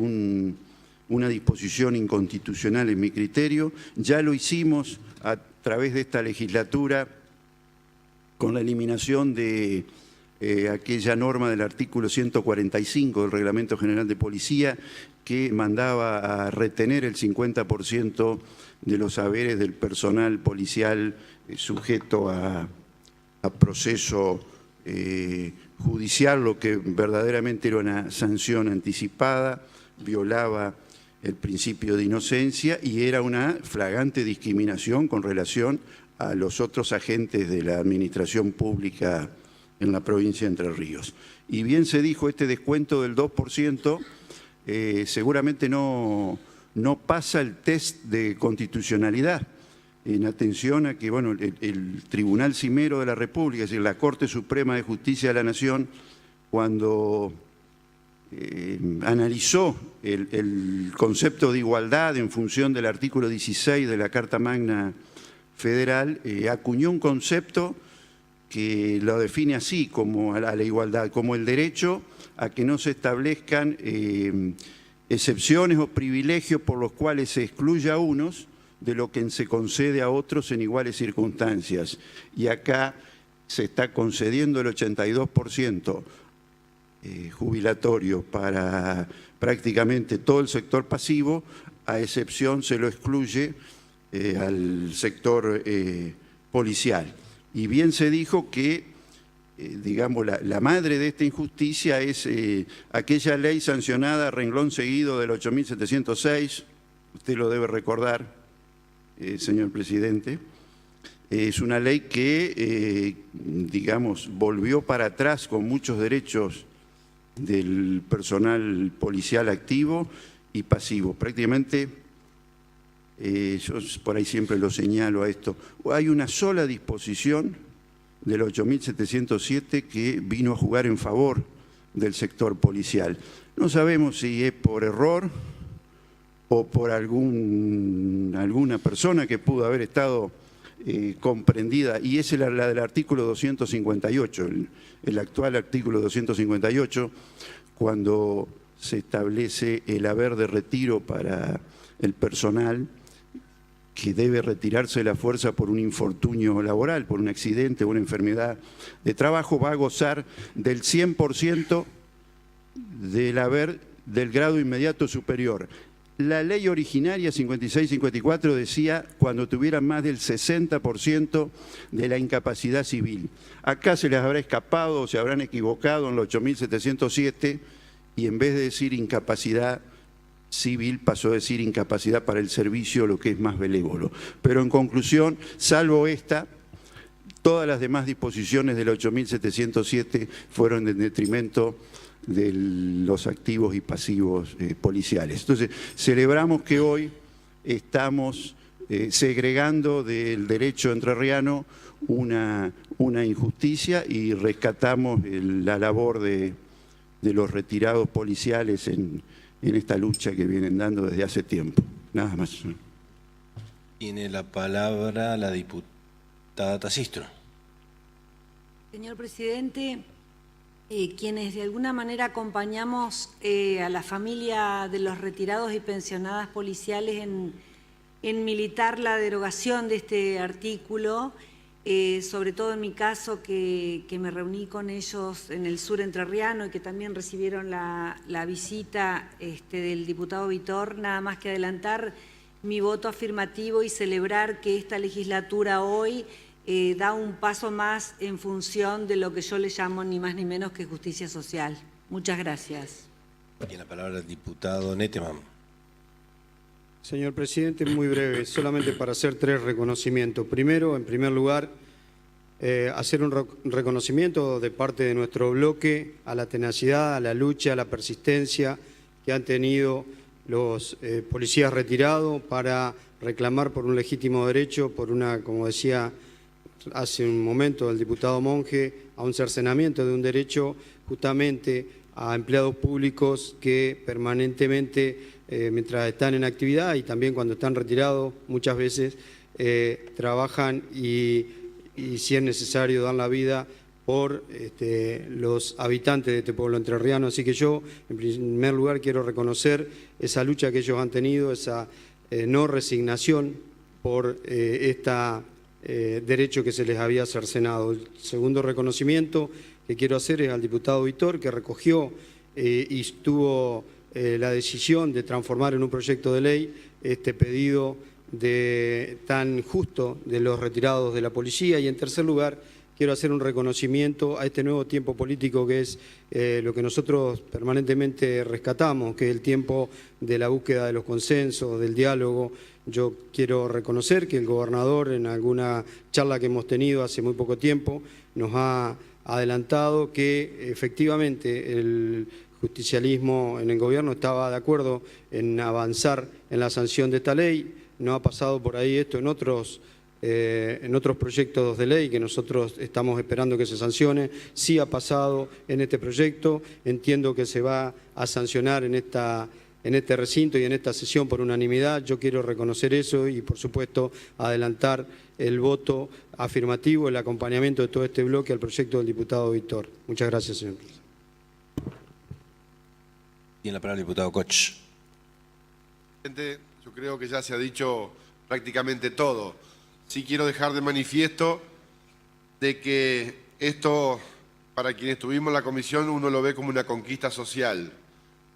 una disposición inconstitucional en mi criterio. Ya lo hicimos a través de esta legislatura con la eliminación de aquella norma del artículo 145 del Reglamento General de Policía que mandaba a retener el 50% de los haberes del personal policial sujeto a proceso judicial, lo que verdaderamente era una sanción anticipada, violaba el principio de inocencia y era una flagrante discriminación con relación a los otros agentes de la administración pública en la provincia de Entre Ríos. Y bien se dijo, este descuento del 2% seguramente no pasa el test de constitucionalidad, en atención a que bueno, el Tribunal Cimero de la República, es decir, la Corte Suprema de Justicia de la Nación, cuando analizó el concepto de igualdad en función del artículo 16 de la Carta Magna Federal, acuñó un concepto que lo define así, como a la igualdad, como el derecho a que no se establezcan excepciones o privilegios por los cuales se excluye a unos de lo que se concede a otros en iguales circunstancias. Y acá se está concediendo el 82% jubilatorio para prácticamente todo el sector pasivo, a excepción se lo excluye al sector policial. Y bien se dijo que, digamos, la madre de esta injusticia es aquella ley sancionada a renglón seguido del 8.706, usted lo debe recordar, señor presidente. Es una ley que, digamos, volvió para atrás con muchos derechos del personal policial activo y pasivo. Prácticamente, yo por ahí siempre lo señalo a esto, hay una sola disposición del 8.707 que vino a jugar en favor del sector policial. No sabemos si es por error o por alguna persona que pudo haber estado comprendida, y es la del artículo 258, el actual artículo 258, cuando se establece el haber de retiro para el personal que debe retirarse de la fuerza por un infortunio laboral, por un accidente o una enfermedad de trabajo, va a gozar del 100% del haber del grado inmediato superior. La ley originaria 56-54 decía cuando tuvieran más del 60% de la incapacidad civil. Acá se les habrá escapado o se habrán equivocado en la 8.707 y en vez de decir incapacidad civil pasó a decir incapacidad para el servicio, lo que es más benévolo. Pero en conclusión, salvo esta, todas las demás disposiciones de la 8.707 fueron en detrimento de los activos y pasivos policiales. Entonces, celebramos que hoy estamos segregando del derecho entrerriano una injusticia y rescatamos la labor de los retirados policiales en esta lucha que vienen dando desde hace tiempo. Nada más. Tiene la palabra la diputada Tacistro. Señor presidente, quienes de alguna manera acompañamos a la familia de los retirados y pensionadas policiales en militar la derogación de este artículo, sobre todo en mi caso que me reuní con ellos en el sur entrerriano y que también recibieron la visita del diputado Vitor, nada más que adelantar mi voto afirmativo y celebrar que esta legislatura hoy da un paso más en función de lo que yo le llamo ni más ni menos que justicia social. Muchas gracias. Tiene la palabra el diputado Nettemann. Señor presidente, muy breve, solamente para hacer 3 reconocimientos. Primero, en primer lugar, hacer un reconocimiento de parte de nuestro bloque a la tenacidad, a la lucha, a la persistencia que han tenido los policías retirados para reclamar por un legítimo derecho, por una, como decía hace un momento el diputado Monge, a un cercenamiento de un derecho justamente a empleados públicos que permanentemente, mientras están en actividad y también cuando están retirados, muchas veces trabajan y si es necesario dan la vida por los habitantes de este pueblo entrerriano. Así que yo, en primer lugar, quiero reconocer esa lucha que ellos han tenido, esa no resignación por derecho que se les había cercenado. El segundo reconocimiento que quiero hacer es al diputado Vitor, que recogió y tuvo la decisión de transformar en un proyecto de ley este pedido tan justo de los retirados de la policía. Y en tercer lugar, quiero hacer un reconocimiento a este nuevo tiempo político que es lo que nosotros permanentemente rescatamos, que es el tiempo de la búsqueda de los consensos, del diálogo. Yo quiero reconocer que el gobernador, en alguna charla que hemos tenido hace muy poco tiempo, nos ha adelantado que efectivamente el justicialismo en el gobierno estaba de acuerdo en avanzar en la sanción de esta ley. No ha pasado por ahí esto en otros proyectos de ley que nosotros estamos esperando que se sancione. Sí ha pasado en este proyecto, entiendo que se va a sancionar en este recinto y en esta sesión por unanimidad. Yo quiero reconocer eso y, por supuesto, adelantar el voto afirmativo, el acompañamiento de todo este bloque al proyecto del diputado Vitor. Muchas gracias, señor presidente. Tiene la palabra el diputado Koch. Yo creo que ya se ha dicho prácticamente todo. Sí quiero dejar de manifiesto de que esto, para quienes estuvimos en la comisión, uno lo ve como una conquista social.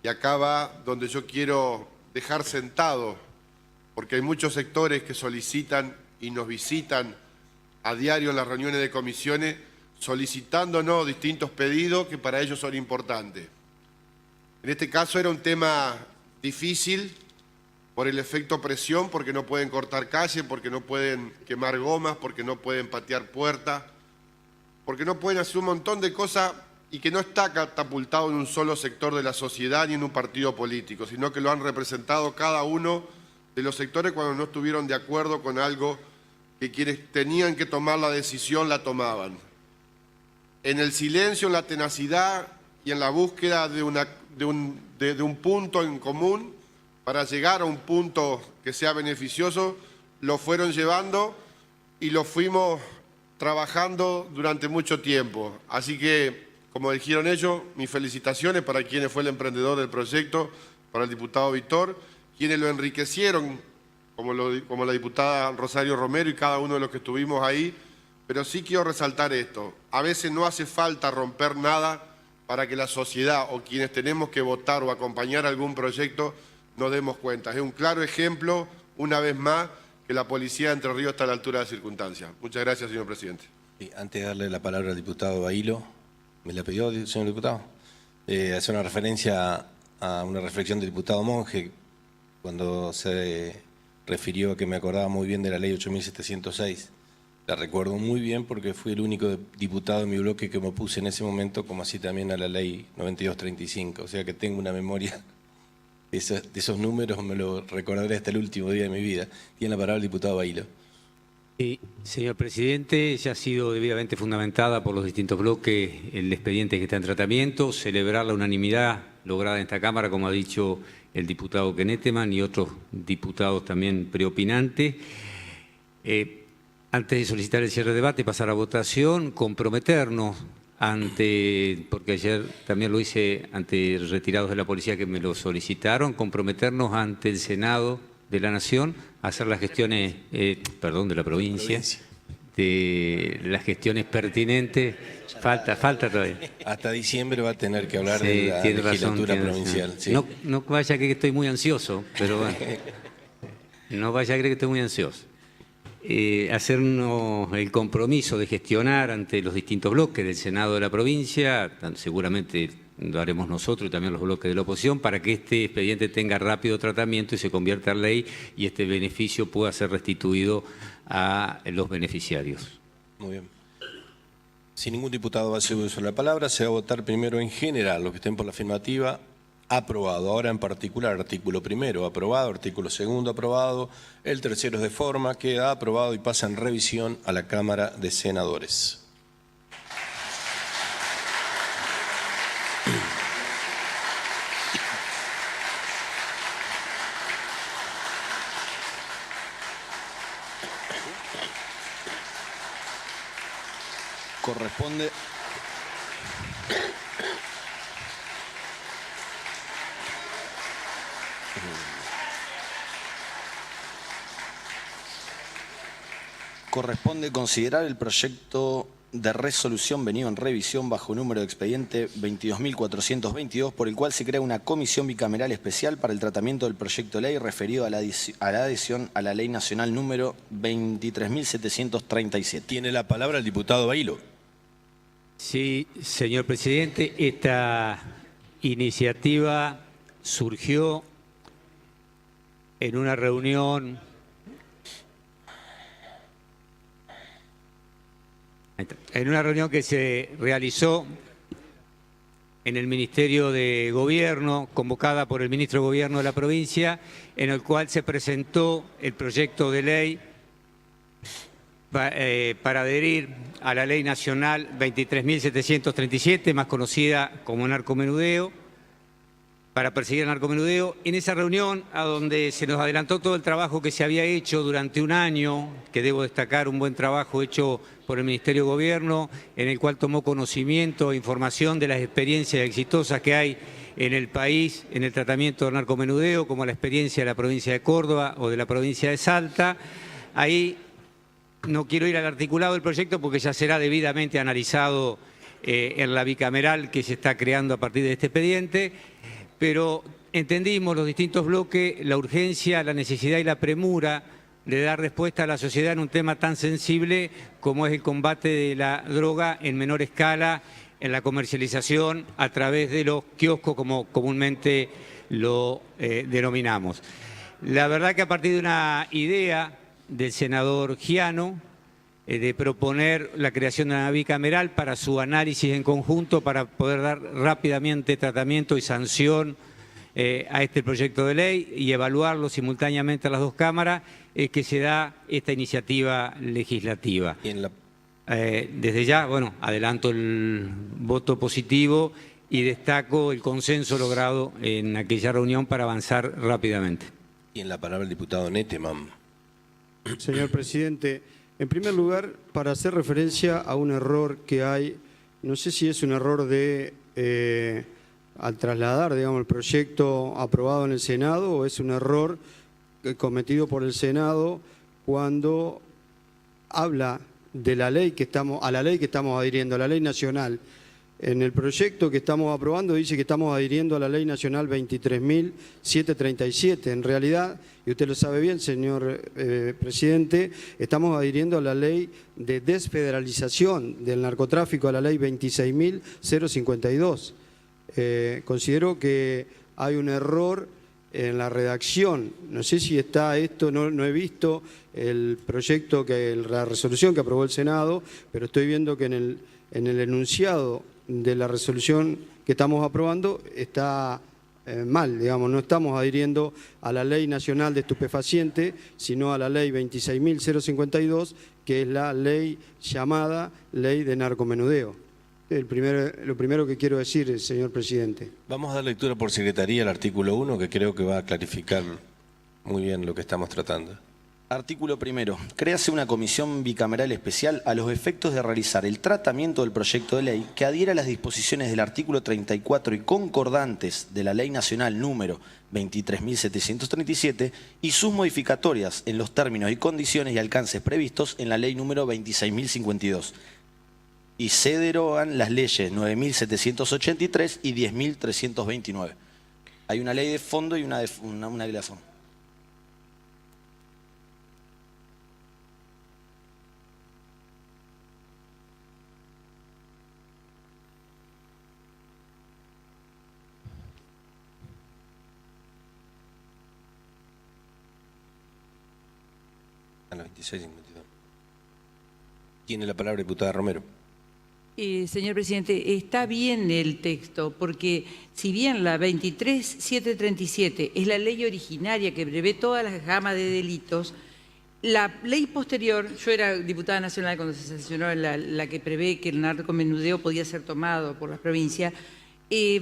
Y acá va donde yo quiero dejar sentado, porque hay muchos sectores que solicitan y nos visitan a diario en las reuniones de comisiones, solicitándonos distintos pedidos que para ellos son importantes. En este caso era un tema difícil por el efecto presión, porque no pueden cortar calle, porque no pueden quemar gomas, porque no pueden patear puertas, porque no pueden hacer un montón de cosas y que no está catapultado en un solo sector de la sociedad ni en un partido político, sino que lo han representado cada uno de los sectores cuando no estuvieron de acuerdo con algo que quienes tenían que tomar la decisión la tomaban. En el silencio, en la tenacidad y en la búsqueda de un punto en común para llegar a un punto que sea beneficioso, lo fueron llevando y lo fuimos trabajando durante mucho tiempo. Así que, como dijeron ellos, mis felicitaciones para quienes fue el emprendedor del proyecto, para el diputado Vitor, quienes lo enriquecieron, como la diputada Rosario Romero y cada uno de los que estuvimos ahí. Pero sí quiero resaltar esto, a veces no hace falta romper nada para que la sociedad o quienes tenemos que votar o acompañar algún proyecto nos demos cuenta. Es un claro ejemplo, una vez más, que la policía de Entre Ríos está a la altura de las circunstancias. Muchas gracias, señor presidente. Sí, antes de darle la palabra al diputado Bailo, me la pidió, señor diputado, hacer una referencia a una reflexión del diputado Monge, cuando se refirió a que me acordaba muy bien de la ley 8.706. La recuerdo muy bien porque fui el único diputado de mi bloque que me opuse en ese momento, como así también a la ley 9235. O sea que tengo una memoria de esos números, me lo recordaré hasta el último día de mi vida. Tiene la palabra el diputado Bailo. Sí, señor presidente, ya ha sido debidamente fundamentada por los distintos bloques el expediente que está en tratamiento, celebrar la unanimidad lograda en esta Cámara, como ha dicho el diputado Nettemann y otros diputados también preopinantes. Antes de solicitar el cierre de debate y pasar a votación, comprometernos porque ayer también lo hice ante retirados de la policía que me lo solicitaron, comprometernos ante el Senado de la Nación a hacer las gestiones, de la provincia, las gestiones pertinentes. Falta todavía. Hasta diciembre va a tener que hablar Sí, de la tiene razón, legislatura tiene razón. provincial. Sí. No vaya a creer que estoy muy ansioso, pero bueno. No vaya a creer que estoy muy ansioso. Hacernos el compromiso de gestionar ante los distintos bloques del Senado de la provincia, seguramente lo haremos nosotros y también los bloques de la oposición, para que este expediente tenga rápido tratamiento y se convierta en ley y este beneficio pueda ser restituido a los beneficiarios. Muy bien. Si ningún diputado va a hacer uso de la palabra, se va a votar primero en general. Los que estén por la afirmativa, aprobado. Ahora en particular, artículo primero, aprobado. Artículo segundo, aprobado. El tercero es de forma, queda aprobado y pasa en revisión a la Cámara de Senadores. Corresponde... Corresponde considerar el proyecto de resolución venido en revisión bajo número de expediente 22.422, por el cual se crea una comisión bicameral especial para el tratamiento del proyecto de ley referido a la adhesión a la Ley Nacional número 23.737. Tiene la palabra el diputado Bailo. Sí, señor presidente, esta iniciativa surgió en una reunión que se realizó en el Ministerio de Gobierno, convocada por el Ministro de Gobierno de la provincia, en el cual se presentó el proyecto de ley para adherir a la Ley Nacional 23.737, más conocida como narcomenudeo, para perseguir el narcomenudeo. En esa reunión, a donde se nos adelantó todo el trabajo que se había hecho durante un año, que debo destacar un buen trabajo hecho por el Ministerio de Gobierno, en el cual tomó conocimiento e información de las experiencias exitosas que hay en el país en el tratamiento del narcomenudeo, como la experiencia de la provincia de Córdoba o de la provincia de Salta. Ahí no quiero ir al articulado del proyecto porque ya será debidamente analizado en la bicameral que se está creando a partir de este expediente, pero entendimos los distintos bloques la urgencia, la necesidad y la premura de dar respuesta a la sociedad en un tema tan sensible como es el combate de la droga en menor escala, en la comercialización a través de los kioscos, como comúnmente lo denominamos. La verdad que a partir de una idea del senador Giano, de proponer la creación de una bicameral para su análisis en conjunto, para poder dar rápidamente tratamiento y sanción a este proyecto de ley y evaluarlo simultáneamente a las dos cámaras, es que se da esta iniciativa legislativa. Desde ya, bueno, adelanto el voto positivo y destaco el consenso logrado en aquella reunión para avanzar rápidamente. Y en la palabra el diputado Nettemann. Señor presidente, en primer lugar, para hacer referencia a un error que hay, no sé si es un error de al trasladar, digamos, el proyecto aprobado en el Senado, o es un error cometido por el Senado cuando habla de la ley que estamos adhiriendo, a la ley nacional. En el proyecto que estamos aprobando dice que estamos adhiriendo a la Ley Nacional 23.737. En realidad, y usted lo sabe bien, señor presidente, estamos adhiriendo a la Ley de Desfederalización del Narcotráfico, a la Ley 26.052. Considero que hay un error en la redacción. No sé si está esto, no he visto el proyecto, la resolución que aprobó el Senado, pero estoy viendo que en el enunciado de la resolución que estamos aprobando está mal, digamos, no estamos adhiriendo a la Ley Nacional de Estupefacientes, sino a la Ley 26.052, que es la ley llamada Ley de Narcomenudeo. Lo primero que quiero decir, señor presidente. Vamos a dar lectura por secretaría al artículo 1, que creo que va a clarificar muy bien lo que estamos tratando. Artículo primero. Créase una comisión bicameral especial a los efectos de realizar el tratamiento del proyecto de ley que adhiera a las disposiciones del artículo 34 y concordantes de la Ley Nacional número 23.737 y sus modificatorias en los términos y condiciones y alcances previstos en la Ley número 26.052. Y se derogan las leyes 9.783 y 10.329. Hay una ley de fondo y una ley de fondo. A las 26:52. Tiene la palabra diputada Romero. Señor presidente, está bien el texto, porque si bien la 23.737 es la ley originaria que prevé todas las gamas de delitos, la ley posterior, yo era diputada nacional cuando se sancionó la que prevé que el narcomenudeo podía ser tomado por la provincia,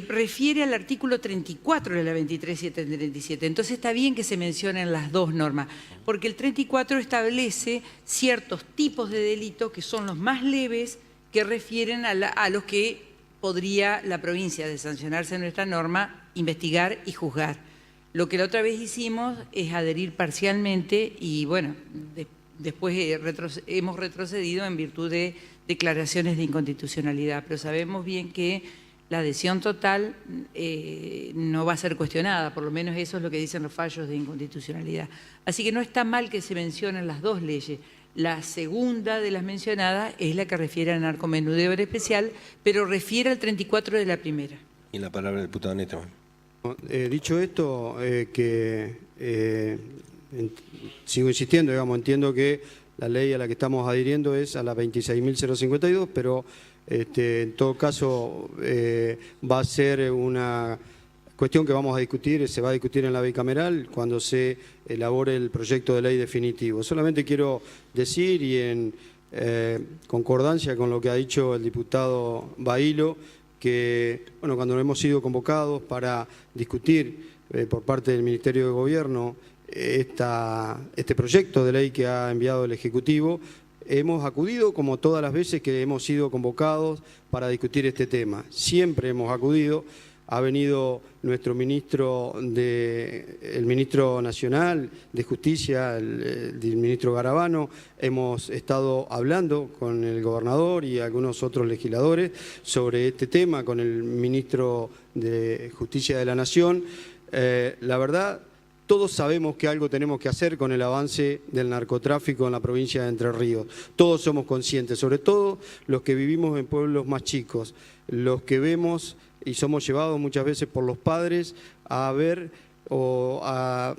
refiere al artículo 34 de la 23.737. Entonces está bien que se mencionen las dos normas, porque el 34 establece ciertos tipos de delitos que son los más leves, que refieren a los que podría la provincia, de sancionarse nuestra norma, investigar y juzgar. Lo que la otra vez hicimos es adherir parcialmente y, bueno, después hemos retrocedido en virtud de declaraciones de inconstitucionalidad, pero sabemos bien que la adhesión total no va a ser cuestionada, por lo menos eso es lo que dicen los fallos de inconstitucionalidad. Así que no está mal que se mencionen las dos leyes. La segunda de las mencionadas es la que refiere al narcomenudeo en especial, pero refiere al 34 de la primera. Y la palabra del diputado Neto. Dicho esto, sigo insistiendo, digamos, entiendo que la ley a la que estamos adhiriendo es a la 26.052, pero en todo caso va a ser una cuestión que vamos a discutir, se va a discutir en la bicameral cuando se elabore el proyecto de ley definitivo. Solamente quiero decir, y en concordancia con lo que ha dicho el diputado Bailo, que bueno, cuando hemos sido convocados para discutir por parte del Ministerio de Gobierno este proyecto de ley que ha enviado el Ejecutivo, hemos acudido como todas las veces que hemos sido convocados para discutir este tema. Siempre hemos acudido. Ha venido nuestro ministro, el ministro nacional de Justicia, el ministro Garabano. Hemos estado hablando con el gobernador y algunos otros legisladores sobre este tema, con el ministro de Justicia de la Nación. La verdad, todos sabemos que algo tenemos que hacer con el avance del narcotráfico en la provincia de Entre Ríos. Todos somos conscientes, sobre todo los que vivimos en pueblos más chicos, los que vemos y somos llevados muchas veces por los padres a ver o a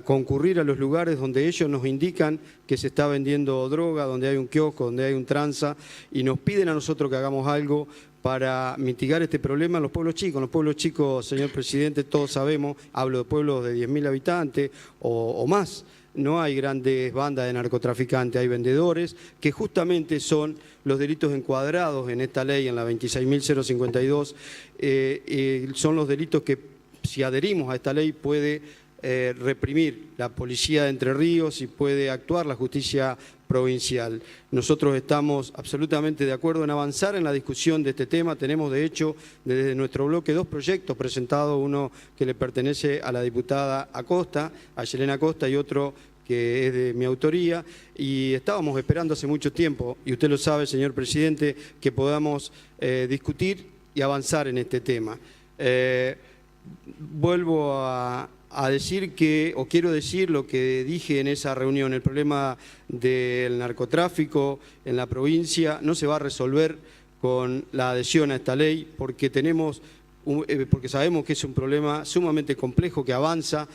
concurrir a los lugares donde ellos nos indican que se está vendiendo droga, donde hay un kiosco, donde hay un tranza, y nos piden a nosotros que hagamos algo para mitigar este problema en los pueblos chicos. En los pueblos chicos, señor presidente, todos sabemos, hablo de pueblos de 10.000 habitantes o más, no hay grandes bandas de narcotraficantes, hay vendedores que justamente son los delitos encuadrados en esta ley, en la 26.052, son los delitos que, si adherimos a esta ley, puede reprimir la policía de Entre Ríos y puede actuar la justicia provincial. Nosotros estamos absolutamente de acuerdo en avanzar en la discusión de este tema. Tenemos, de hecho, desde nuestro bloque 2 proyectos presentados, uno que le pertenece a la diputada Acosta, a Yelena Acosta, y otro que es de mi autoría, y estábamos esperando hace mucho tiempo, y usted lo sabe, señor presidente, que podamos discutir y avanzar en este tema. Vuelvo a decir que, o quiero decir lo que dije en esa reunión, el problema del narcotráfico en la provincia no se va a resolver con la adhesión a esta ley, porque sabemos que es un problema sumamente complejo que avanza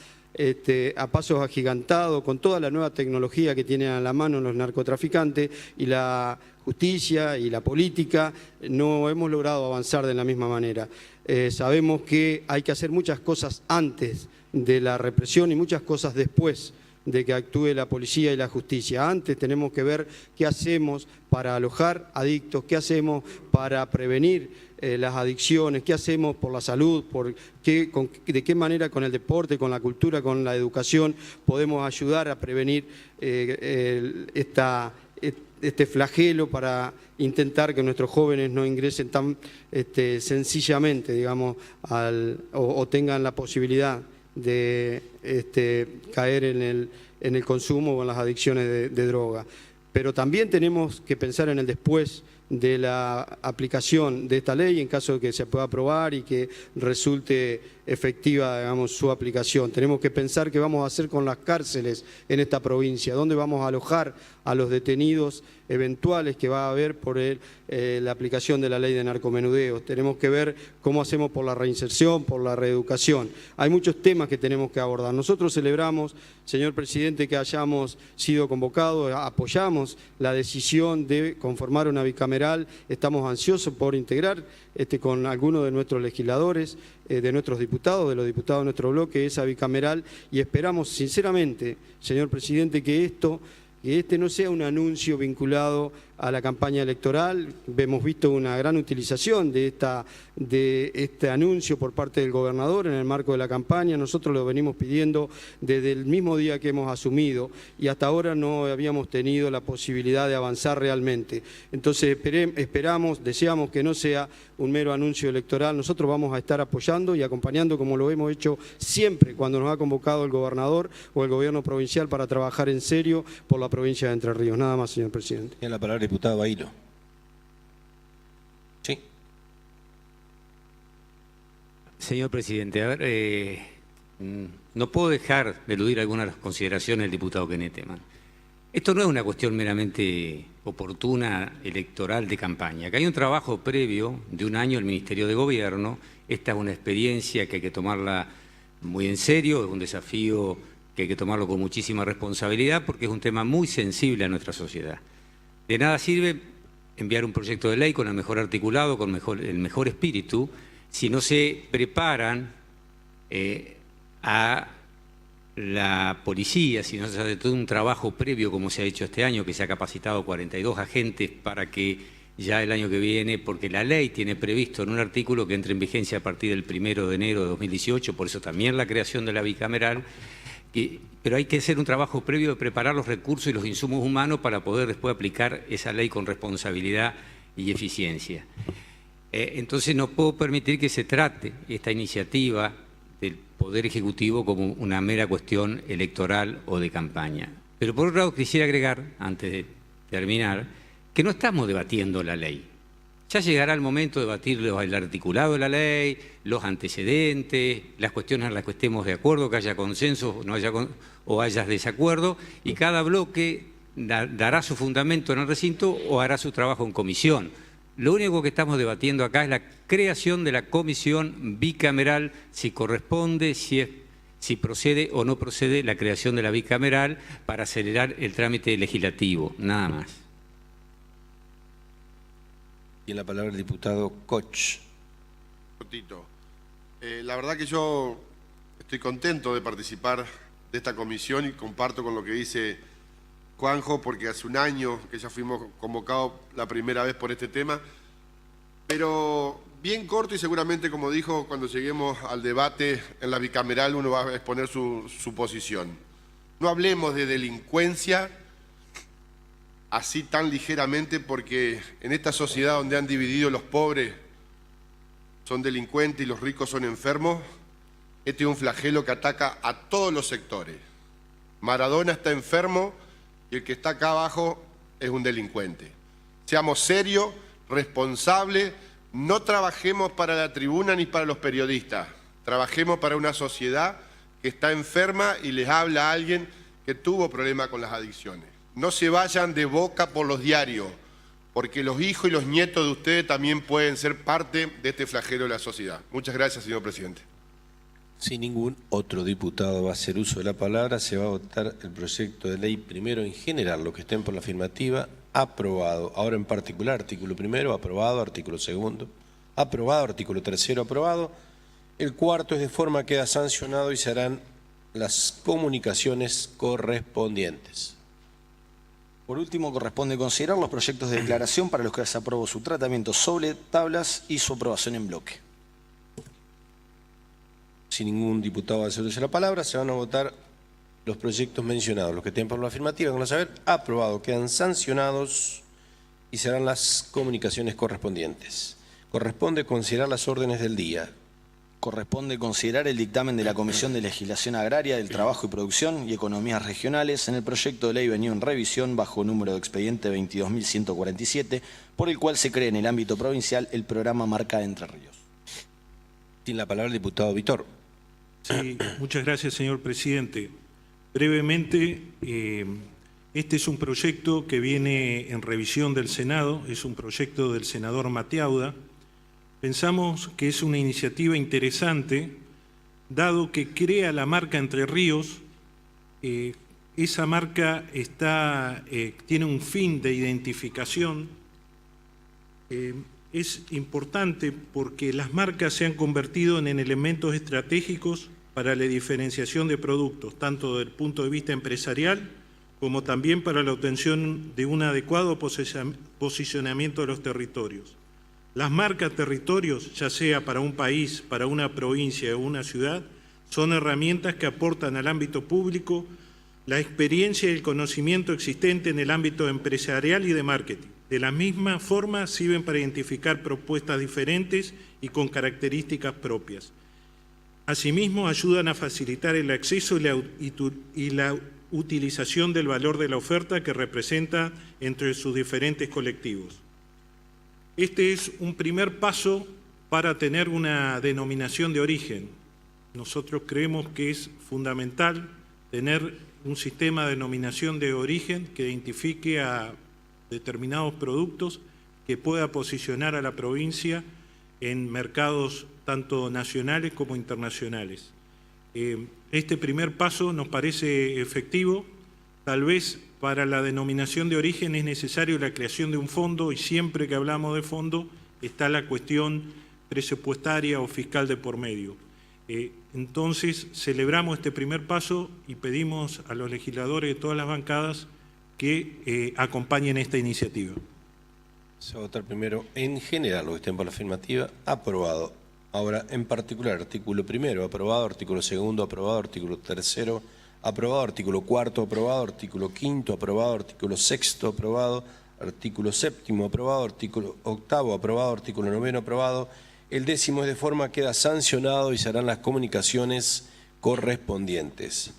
a pasos agigantados, con toda la nueva tecnología que tienen a la mano los narcotraficantes, y la justicia y la política no hemos logrado avanzar de la misma manera. Sabemos que hay que hacer muchas cosas antes de la represión y muchas cosas después de que actúe la policía y la justicia. Antes tenemos que ver qué hacemos para alojar adictos, qué hacemos para prevenir las adicciones, qué hacemos por la salud, de qué manera con el deporte, con la cultura, con la educación podemos ayudar a prevenir este flagelo para intentar que nuestros jóvenes no ingresen tan sencillamente, digamos, o tengan la posibilidad de caer en el consumo o en las adicciones de droga. Pero también tenemos que pensar en el después de la aplicación de esta ley en caso de que se pueda aprobar y que resulte efectiva, digamos, su aplicación. Tenemos que pensar qué vamos a hacer con las cárceles en esta provincia, dónde vamos a alojar a los detenidos eventuales que va a haber por la aplicación de la ley de narcomenudeo. Tenemos que ver cómo hacemos por la reinserción, por la reeducación. Hay muchos temas que tenemos que abordar. Nosotros celebramos, señor presidente, que hayamos sido convocados, apoyamos la decisión de conformar una bicameral, estamos ansiosos por integrar con algunos de nuestros legisladores, de nuestros diputados, de los diputados de nuestro bloque, esa bicameral, y esperamos sinceramente, señor presidente, que este no sea un anuncio vinculado a la campaña electoral. Hemos visto una gran utilización de este anuncio por parte del gobernador en el marco de la campaña. Nosotros lo venimos pidiendo desde el mismo día que hemos asumido y hasta ahora no habíamos tenido la posibilidad de avanzar realmente. Entonces esperamos, deseamos que no sea un mero anuncio electoral. Nosotros vamos a estar apoyando y acompañando como lo hemos hecho siempre cuando nos ha convocado el gobernador o el gobierno provincial para trabajar en serio por la provincia de Entre Ríos. Nada más, señor presidente. Tiene la palabra el diputado Bailo. Sí. Señor presidente, a ver, no puedo dejar de eludir algunas de las consideraciones del diputado Keneteman. Esto no es una cuestión meramente oportuna electoral de campaña. Acá hay un trabajo previo de un año del Ministerio de Gobierno. Esta es una experiencia que hay que tomarla muy en serio, es un desafío que hay que tomarlo con muchísima responsabilidad porque es un tema muy sensible a nuestra sociedad. De nada sirve enviar un proyecto de ley con el mejor articulado, con el mejor espíritu, si no se preparan a la policía, si no se hace todo un trabajo previo como se ha hecho este año, que se ha capacitado 42 agentes para que ya el año que viene, porque la ley tiene previsto en un artículo que entre en vigencia a partir del 1 de enero de 2018, por eso también la creación de la bicameral, pero hay que hacer un trabajo previo de preparar los recursos y los insumos humanos para poder después aplicar esa ley con responsabilidad y eficiencia. Entonces no puedo permitir que se trate esta iniciativa del Poder Ejecutivo como una mera cuestión electoral o de campaña. Pero por otro lado quisiera agregar, antes de terminar, que no estamos debatiendo la ley. Ya llegará el momento de debatir el articulado de la ley, los antecedentes, las cuestiones en las que estemos de acuerdo, que haya consenso o haya desacuerdo, y cada bloque dará su fundamento en el recinto o hará su trabajo en comisión. Lo único que estamos debatiendo acá es la creación de la comisión bicameral, si corresponde, si procede o no procede la creación de la bicameral para acelerar el trámite legislativo, nada más. Tiene la palabra el diputado Koch. La verdad que yo estoy contento de participar de esta comisión y comparto con lo que dice Juanjo, porque hace un año que ya fuimos convocados la primera vez por este tema, pero bien corto y seguramente, como dijo, cuando lleguemos al debate en la bicameral uno va a exponer su posición. No hablemos de delincuencia así tan ligeramente, porque en esta sociedad donde han dividido los pobres son delincuentes y los ricos son enfermos, este es un flagelo que ataca a todos los sectores. Maradona está enfermo y el que está acá abajo es un delincuente. Seamos serios, responsables, no trabajemos para la tribuna ni para los periodistas, trabajemos para una sociedad que está enferma y les habla a alguien que tuvo problemas con las adicciones. No se vayan de boca por los diarios, porque los hijos y los nietos de ustedes también pueden ser parte de este flagelo de la sociedad. Muchas gracias, señor presidente. Si ningún otro diputado va a hacer uso de la palabra, se va a votar el proyecto de ley primero en general, los que estén por la afirmativa, aprobado. Ahora en particular, artículo primero, aprobado, artículo segundo, aprobado, artículo tercero, aprobado. El cuarto es de forma que queda sancionado y se harán las comunicaciones correspondientes. Por último, corresponde considerar los proyectos de declaración para los que se aprobó su tratamiento sobre tablas y su aprobación en bloque. Si ningún diputado va a hacer uso de la palabra, se van a votar los proyectos mencionados. Los que tienen por la afirmativa, con saber, aprobado, quedan sancionados y serán las comunicaciones correspondientes. Corresponde considerar las órdenes del día. Corresponde considerar el dictamen de la Comisión de Legislación Agraria, del Trabajo y Producción y Economías Regionales en el proyecto de ley venido en revisión bajo número de expediente 22.147, por el cual se crea en el ámbito provincial el programa Marca de Entre Ríos. Tiene la palabra el diputado Vitor. Sí, muchas gracias, señor presidente. Brevemente, este es un proyecto que viene en revisión del Senado, es un proyecto del senador Matiauda. Pensamos que es una iniciativa interesante, dado que crea la marca Entre Ríos. Esa marca tiene un fin de identificación. Es importante porque las marcas se han convertido en elementos estratégicos para la diferenciación de productos, tanto desde el punto de vista empresarial como también para la obtención de un adecuado posicionamiento de los territorios. Las marcas territorios, ya sea para un país, para una provincia o una ciudad, son herramientas que aportan al ámbito público la experiencia y el conocimiento existente en el ámbito empresarial y de marketing. De la misma forma, sirven para identificar propuestas diferentes y con características propias. Asimismo, ayudan a facilitar el acceso y la utilización del valor de la oferta que representa entre sus diferentes colectivos. Este es un primer paso para tener una denominación de origen. Nosotros creemos que es fundamental tener un sistema de denominación de origen que identifique a determinados productos, que pueda posicionar a la provincia en mercados tanto nacionales como internacionales. Este primer paso nos parece efectivo. Tal vez para la denominación de origen es necesario la creación de un fondo, y siempre que hablamos de fondo está la cuestión presupuestaria o fiscal de por medio. Entonces, celebramos este primer paso y pedimos a los legisladores de todas las bancadas que acompañen esta iniciativa. Se va a votar primero en general, los que estén por la afirmativa, aprobado. Ahora, en particular, artículo primero, aprobado, artículo segundo, aprobado, artículo tercero, aprobado, artículo cuarto, aprobado, artículo quinto, aprobado, artículo sexto, aprobado, artículo séptimo, aprobado, artículo octavo, aprobado, artículo noveno, aprobado. El décimo es de forma queda sancionado y se harán las comunicaciones correspondientes.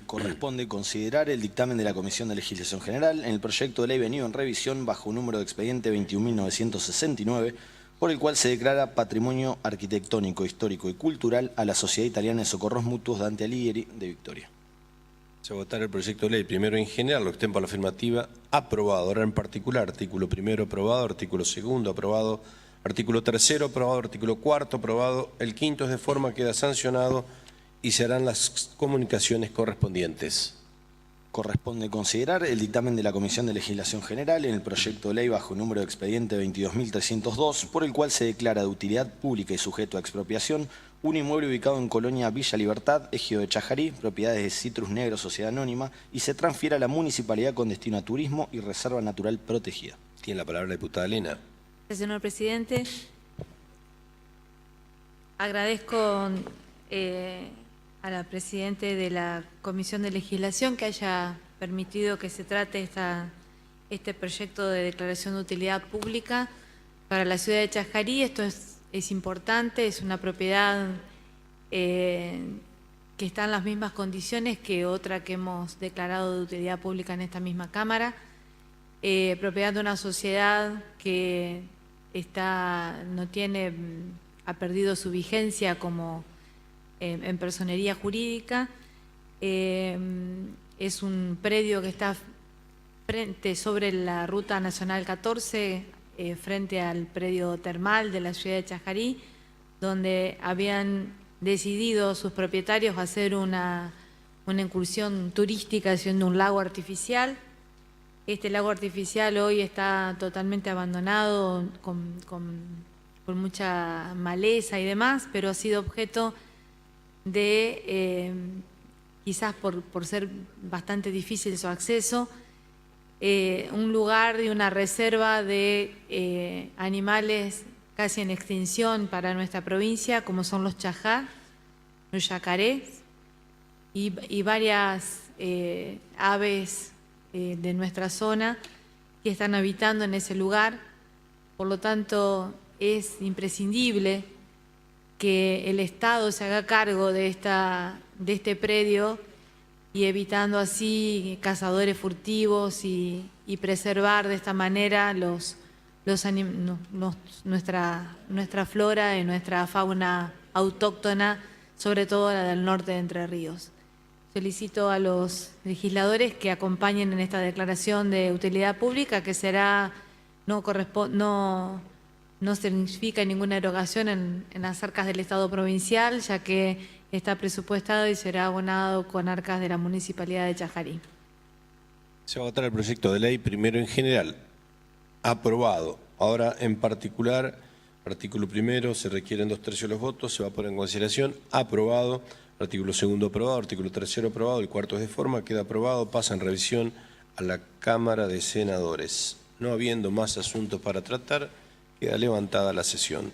Corresponde considerar el dictamen de la Comisión de Legislación General en el proyecto de ley venido en revisión bajo número de expediente 21.969, por el cual se declara Patrimonio Arquitectónico, Histórico y Cultural a la Sociedad Italiana de Socorros Mutuos Dante Alighieri de Victoria. Se va a votar el proyecto de ley primero en general, los que estén por la afirmativa, aprobado. Ahora en particular, artículo primero aprobado, artículo segundo aprobado, artículo tercero aprobado, artículo cuarto aprobado, el quinto es de forma queda sancionado y se harán las comunicaciones correspondientes. Corresponde considerar el dictamen de la Comisión de Legislación General en el proyecto de ley bajo número de expediente 22.302, por el cual se declara de utilidad pública y sujeto a expropiación un inmueble ubicado en Colonia Villa Libertad, Ejido de Chajarí, propiedades de Citrus Negro Sociedad Anónima, y se transfiere a la municipalidad con destino a turismo y reserva natural protegida. Tiene la palabra la diputada Elena. Gracias, señor presidente. Agradezco a la presidenta de la Comisión de Legislación que haya permitido que se trate este proyecto de declaración de utilidad pública para la ciudad de Chajarí. Esto es importante, es una propiedad que está en las mismas condiciones que otra que hemos declarado de utilidad pública en esta misma Cámara. Propiedad de una sociedad que ha perdido su vigencia como en personería jurídica. Es un predio que está sobre la Ruta Nacional 14, frente al predio termal de la ciudad de Chajarí, donde habían decidido sus propietarios hacer una incursión turística haciendo un lago artificial. Este lago artificial hoy está totalmente abandonado, con mucha maleza y demás, pero ha sido objeto de, quizás por ser bastante difícil su acceso, un lugar y una reserva de animales casi en extinción para nuestra provincia, como son los chajá, los yacarés y varias aves de nuestra zona que están habitando en ese lugar. Por lo tanto, es imprescindible que el Estado se haga cargo de este predio y evitando así cazadores furtivos y preservar de esta manera nuestra flora y nuestra fauna autóctona, sobre todo la del norte de Entre Ríos. Solicito a los legisladores que acompañen en esta declaración de utilidad pública, que no significa ninguna erogación en las arcas del Estado provincial, ya que está presupuestado y será abonado con arcas de la Municipalidad de Chajarí. Se va a votar el proyecto de ley primero en general. Aprobado. Ahora, en particular, artículo primero, se requieren 2/3 de los votos, se va a poner en consideración. Aprobado. Artículo segundo aprobado, artículo tercero aprobado, el cuarto es de forma, queda aprobado, pasa en revisión a la Cámara de Senadores. No habiendo más asuntos para tratar, queda levantada la sesión.